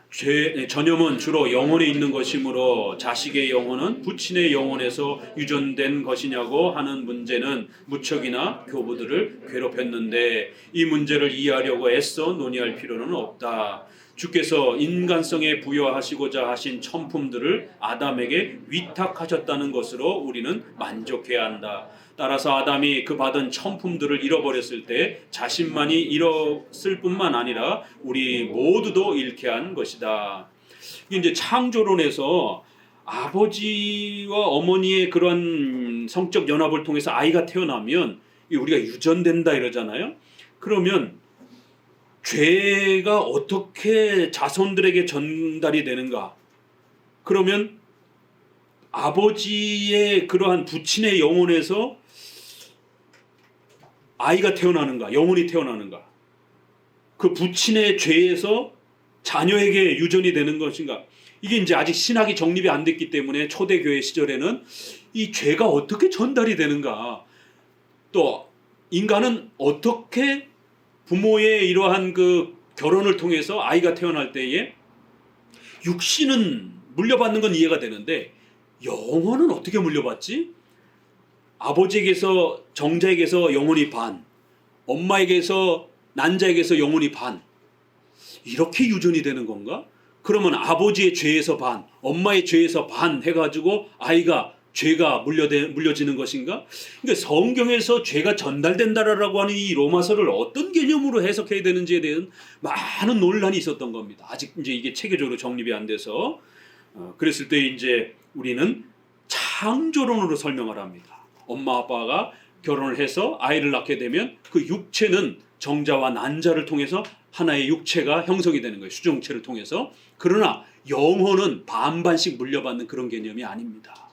전염은 주로 영혼에 있는 것이므로 자식의 영혼은 부친의 영혼에서 유전된 것이냐고 하는 문제는 무척이나 교부들을 괴롭혔는데 이 문제를 이해하려고 애써 논의할 필요는 없다. 주께서 인간성에 부여하시고자 하신 천품들을 아담에게 위탁하셨다는 것으로 우리는 만족해야 한다. 따라서 아담이 그 받은 천품들을 잃어버렸을 때 자신만이 잃었을 뿐만 아니라 우리 모두도 잃게 한 것이다. 이게 이제 창조론에서 아버지와 어머니의 그런 성적 연합을 통해서 아이가 태어나면 우리가 유전된다 이러잖아요. 그러면 죄가 어떻게 자손들에게 전달이 되는가? 그러면 아버지의 그러한 부친의 영혼에서 아이가 태어나는가? 영혼이 태어나는가? 그 부친의 죄에서 자녀에게 유전이 되는 것인가? 이게 이제 아직 신학이 정립이 안 됐기 때문에 초대교회 시절에는 이 죄가 어떻게 전달이 되는가? 또 인간은 어떻게 부모의 이러한 그 결혼을 통해서 아이가 태어날 때에 육신은 물려받는 건 이해가 되는데 영혼은 어떻게 물려받지? 아버지에게서 정자에게서 영혼이 반, 엄마에게서 난자에게서 영혼이 반, 이렇게 유전이 되는 건가? 그러면 아버지의 죄에서 반, 엄마의 죄에서 반 해가지고 아이가 죄가 물려지는 것인가? 그러니까 성경에서 죄가 전달된다라고 하는 이 로마서를 어떤 개념으로 해석해야 되는지에 대한 많은 논란이 있었던 겁니다. 아직 이제 이게 체계적으로 정립이 안 돼서 그랬을 때 이제 우리는 창조론으로 설명을 합니다. 엄마 아빠가 결혼을 해서 아이를 낳게 되면 그 육체는 정자와 난자를 통해서 하나의 육체가 형성이 되는 거예요. 수정체를 통해서. 그러나 영혼은 반반씩 물려받는 그런 개념이 아닙니다.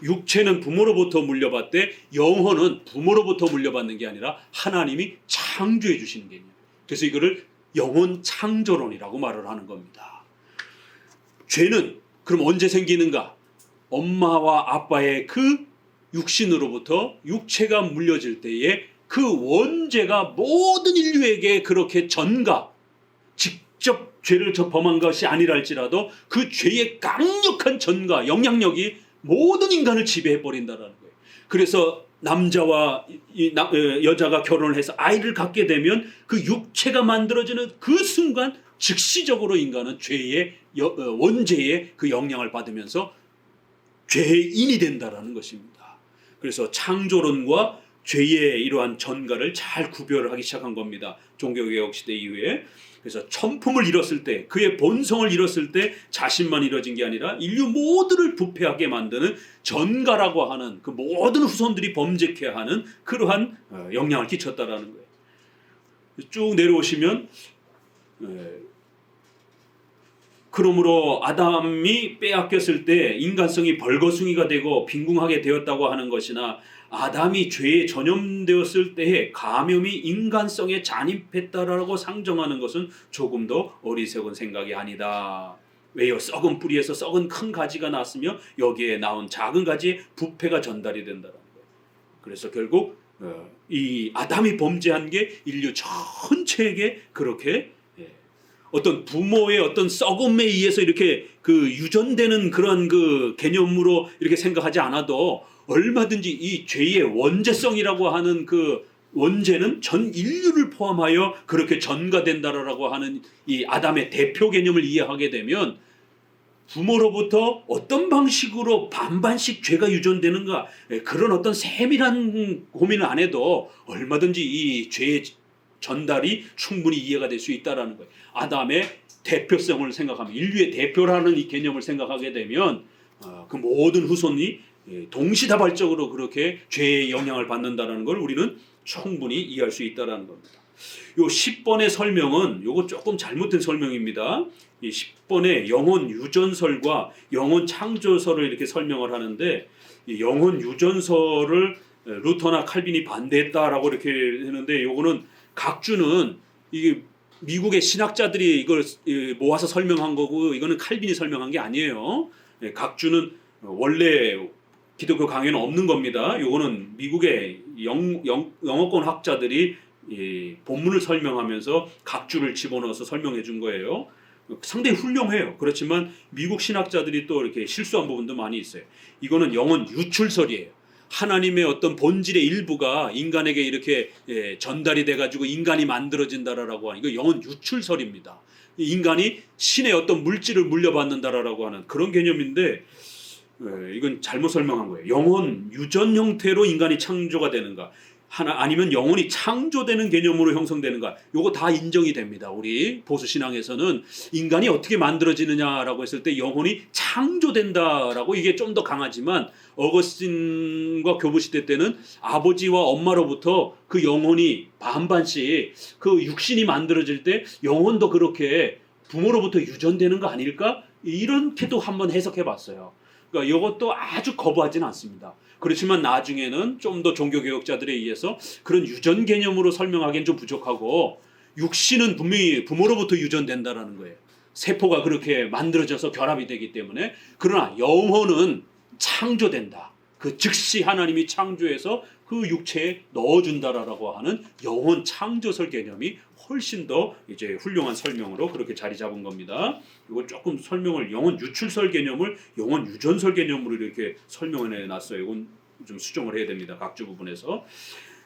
육체는 부모로부터 물려받되 영혼은 부모로부터 물려받는 게 아니라 하나님이 창조해 주시는 개념. 그래서 이거를 영혼 창조론이라고 말을 하는 겁니다. 죄는 그럼 언제 생기는가? 엄마와 아빠의 그 육신으로부터 육체가 물려질 때에 그 원죄가 모든 인류에게 그렇게 전가, 직접 죄를 범한 것이 아니랄지라도 그 죄의 강력한 전가, 영향력이 모든 인간을 지배해버린다는 거예요. 그래서 남자와 여자가 결혼을 해서 아이를 갖게 되면 그 육체가 만들어지는 그 순간 즉시적으로 인간은 죄의 원죄의 그 영향을 받으면서 죄인이 된다는 것입니다. 그래서 창조론과 죄의 이러한 전가를 잘 구별을 하기 시작한 겁니다. 종교개혁 시대 이후에. 그래서 천품을 잃었을 때, 그의 본성을 잃었을 때 자신만 잃어진 게 아니라 인류 모두를 부패하게 만드는 전가라고 하는 그 모든 후손들이 범죄케 하는 그러한 영향을 끼쳤다라는 거예요. 쭉 내려오시면 그러므로 아담이 빼앗겼을 때 인간성이 벌거숭이가 되고 빈궁하게 되었다고 하는 것이나 아담이 죄에 전염되었을 때에 감염이 인간성에 잠입했다라고 상정하는 것은 조금 더 어리석은 생각이 아니다. 왜요? 썩은 뿌리에서 썩은 큰 가지가 났으며 여기에 나온 작은 가지에 부패가 전달이 된다는 거예요. 그래서 결국 이 아담이 범죄한 게 인류 전체에게 그렇게 어떤 부모의 어떤 썩음에 의해서 이렇게 그 유전되는 그런 그 개념으로 이렇게 생각하지 않아도 얼마든지 이 죄의 원죄성이라고 하는 그 원죄는 전 인류를 포함하여 그렇게 전가된다라고 하는 이 아담의 대표 개념을 이해하게 되면 부모로부터 어떤 방식으로 반반씩 죄가 유전되는가 그런 어떤 세밀한 고민을 안 해도 얼마든지 이 죄의 전달이 충분히 이해가 될 수 있다라는 거예요. 아담의 대표성을 생각하면 인류의 대표라는 이 개념을 생각하게 되면 그 모든 후손이 동시다발적으로 그렇게 죄의 영향을 받는다는 걸 우리는 충분히 이해할 수 있다는 겁니다. 요 10번의 설명은 요거 조금 잘못된 설명입니다. 이 10번의 영혼 유전설과 영혼 창조설을 이렇게 설명을 하는데 이 영혼 유전설을 루터나 칼빈이 반대했다라고 이렇게 했는데 요거는 각주는 이게 미국의 신학자들이 이걸 모아서 설명한 거고 이거는 칼빈이 설명한 게 아니에요. 각주는 원래 기독교 강요는 없는 겁니다. 요거는 미국의 영어권 학자들이 본문을 설명하면서 각주를 집어넣어서 설명해 준 거예요. 상당히 훌륭해요. 그렇지만 미국 신학자들이 또 이렇게 실수한 부분도 많이 있어요. 이거는 영혼 유출설이에요. 하나님의 어떤 본질의 일부가 인간에게 이렇게 전달이 돼가지고 인간이 만들어진다라고 하는 이거 영혼 유출설입니다. 인간이 신의 어떤 물질을 물려받는다라고 하는 그런 개념인데 이건 잘못 설명한 거예요. 영혼 유전 형태로 인간이 창조가 되는가 아니면 영혼이 창조되는 개념으로 형성되는가 요거 다 인정이 됩니다. 우리 보수 신앙에서는 인간이 어떻게 만들어지느냐라고 했을 때 영혼이 창조된다라고 이게 좀 더 강하지만 어거스틴과 교부 시대 때는 아버지와 엄마로부터 그 영혼이 반반씩 그 육신이 만들어질 때 영혼도 그렇게 부모로부터 유전되는 거 아닐까? 이렇게도 한번 해석해 봤어요. 그러니까 이것도 아주 거부하지는 않습니다. 그렇지만 나중에는 좀 더 종교개혁자들에 의해서 그런 유전 개념으로 설명하기엔 좀 부족하고 육신은 분명히 부모로부터 유전된다라는 거예요. 세포가 그렇게 만들어져서 결합이 되기 때문에 그러나 영혼은 창조된다. 그 즉시 하나님이 창조해서 그 육체에 넣어준다라고 하는 영혼 창조설 개념이 훨씬 더 이제 훌륭한 설명으로 그렇게 자리 잡은 겁니다. 이거 조금 설명을 영혼 유출설 개념을 영혼 유전설 개념으로 이렇게 설명해 놨어요. 이건 좀 수정을 해야 됩니다. 각주 부분에서.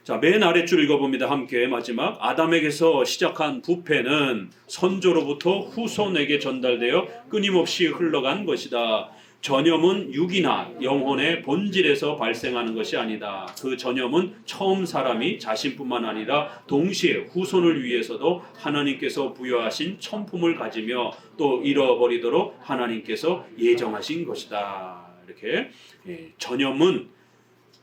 자, 맨 아랫줄 읽어봅니다. 함께 마지막. 아담에게서 시작한 부패는 선조로부터 후손에게 전달되어 끊임없이 흘러간 것이다. 전염은 육이나 영혼의 본질에서 발생하는 것이 아니다. 그 전염은 처음 사람이 자신뿐만 아니라 동시에 후손을 위해서도 하나님께서 부여하신 천품을 가지며 또 잃어버리도록 하나님께서 예정하신 것이다. 이렇게 전염은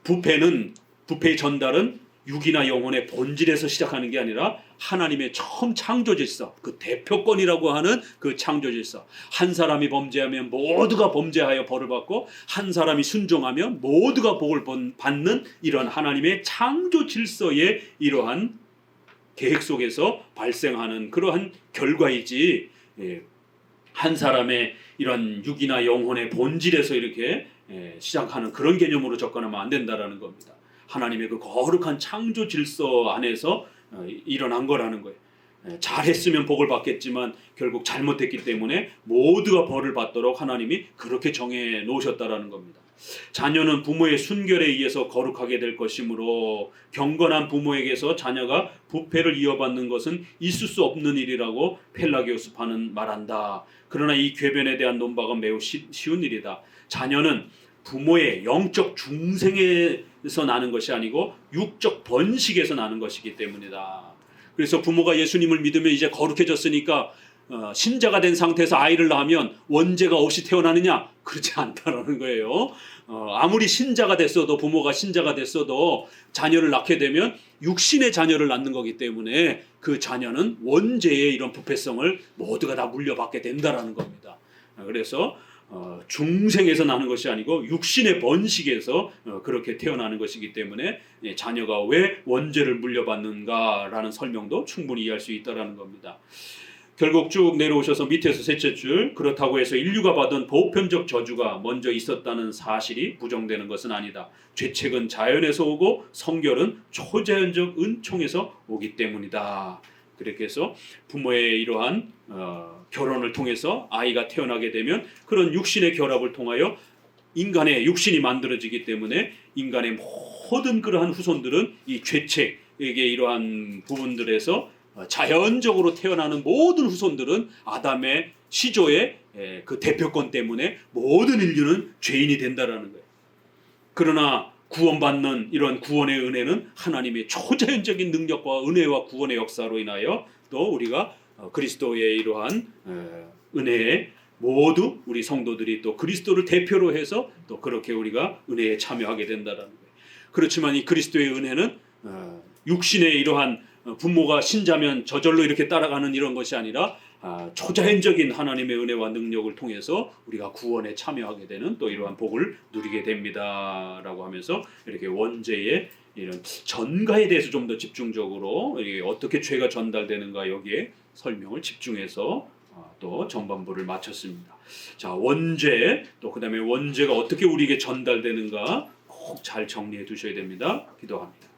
부패의 전달은 육이나 영혼의 본질에서 시작하는 게 아니라 하나님의 처음 창조 질서, 그 대표권이라고 하는 그 창조 질서. 한 사람이 범죄하면 모두가 범죄하여 벌을 받고 한 사람이 순종하면 모두가 복을 받는 이런 하나님의 창조 질서의 이러한 계획 속에서 발생하는 그러한 결과이지, 한 사람의 이런 육이나 영혼의 본질에서 이렇게 시작하는 그런 개념으로 접근하면 안 된다라는 겁니다. 하나님의 그 거룩한 창조 질서 안에서 일어난 거라는 거예요. 잘했으면 복을 받겠지만 결국 잘못했기 때문에 모두가 벌을 받도록 하나님이 그렇게 정해 놓으셨다라는 겁니다. 자녀는 부모의 순결에 의해서 거룩하게 될 것이므로 경건한 부모에게서 자녀가 부패를 이어받는 것은 있을 수 없는 일이라고 펠라기오스파는 말한다. 그러나 이 궤변에 대한 논박은 매우 쉬운 일이다. 자녀는 부모의 영적 중생에서 나는 것이 아니고 육적 번식에서 나는 것이기 때문이다. 그래서 부모가 예수님을 믿으면 이제 거룩해졌으니까 신자가 된 상태에서 아이를 낳으면 원죄가 없이 태어나느냐? 그렇지 않다라는 거예요. 아무리 신자가 됐어도 부모가 신자가 됐어도 자녀를 낳게 되면 육신의 자녀를 낳는 거기 때문에 그 자녀는 원죄의 이런 부패성을 모두가 다 물려받게 된다라는 겁니다. 그래서 중생에서 나는 것이 아니고 육신의 번식에서 그렇게 태어나는 것이기 때문에 자녀가 왜 원죄를 물려받는가라는 설명도 충분히 이해할 수 있다라는 겁니다. 결국 쭉 내려오셔서 밑에서 셋째 줄, 그렇다고 해서 인류가 받은 보편적 저주가 먼저 있었다는 사실이 부정되는 것은 아니다. 죄책은 자연에서 오고 성결은 초자연적 은총에서 오기 때문이다. 그렇게 해서 부모의 이러한 결혼을 통해서 아이가 태어나게 되면 그런 육신의 결합을 통하여 인간의 육신이 만들어지기 때문에 인간의 모든 그러한 후손들은 이 죄책에게 이러한 부분들에서 자연적으로 태어나는 모든 후손들은 아담의 시조의 그 대표권 때문에 모든 인류는 죄인이 된다라는 거예요. 그러나 구원받는 이런 구원의 은혜는 하나님의 초자연적인 능력과 은혜와 구원의 역사로 인하여 또 우리가 그리스도의 이러한 은혜에 모두 우리 성도들이 또 그리스도를 대표로 해서 또 그렇게 우리가 은혜에 참여하게 된다라는 거예요. 그렇지만 이 그리스도의 은혜는 육신의 이러한 부모가 신자면 저절로 이렇게 따라가는 이런 것이 아니라 초자연적인 하나님의 은혜와 능력을 통해서 우리가 구원에 참여하게 되는 또 이러한 복을 누리게 됩니다라고 하면서 이렇게 원죄의 이런 전가에 대해서 좀 더 집중적으로 어떻게 죄가 전달되는가 여기에 설명을 집중해서 또 전반부를 마쳤습니다. 자, 원죄 또 그다음에 원죄가 어떻게 우리에게 전달되는가 꼭 잘 정리해 두셔야 됩니다. 기도합니다.